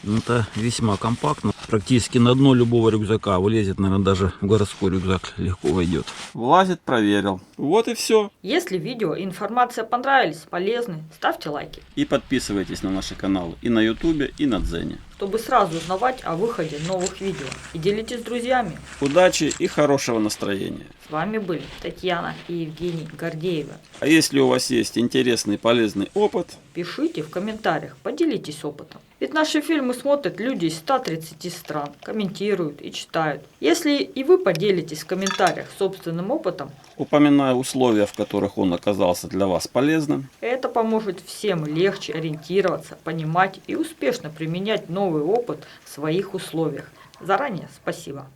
Это весьма компактно. практически на дно любого рюкзака. Вылезет, наверное, даже в городской рюкзак легко войдет. Влазит, проверил. Вот и все. Если видео и информация понравились, полезны, ставьте лайки, И подписывайтесь на наши каналы и на Ютубе, и на Дзене. чтобы сразу узнавать о выходе новых видео. И делитесь с друзьями. Удачи и хорошего настроения. С вами были Татьяна и Евгений Гордеевы. А если у вас есть интересный и полезный опыт, Пишите в комментариях, поделитесь опытом. Ведь наши фильмы смотрят люди из 130 стран, комментируют и читают. Если и вы поделитесь в комментариях собственным опытом, упоминая условия, в которых он оказался для вас полезным, это поможет всем легче ориентироваться, понимать и успешно применять новый опыт в своих условиях. Заранее спасибо.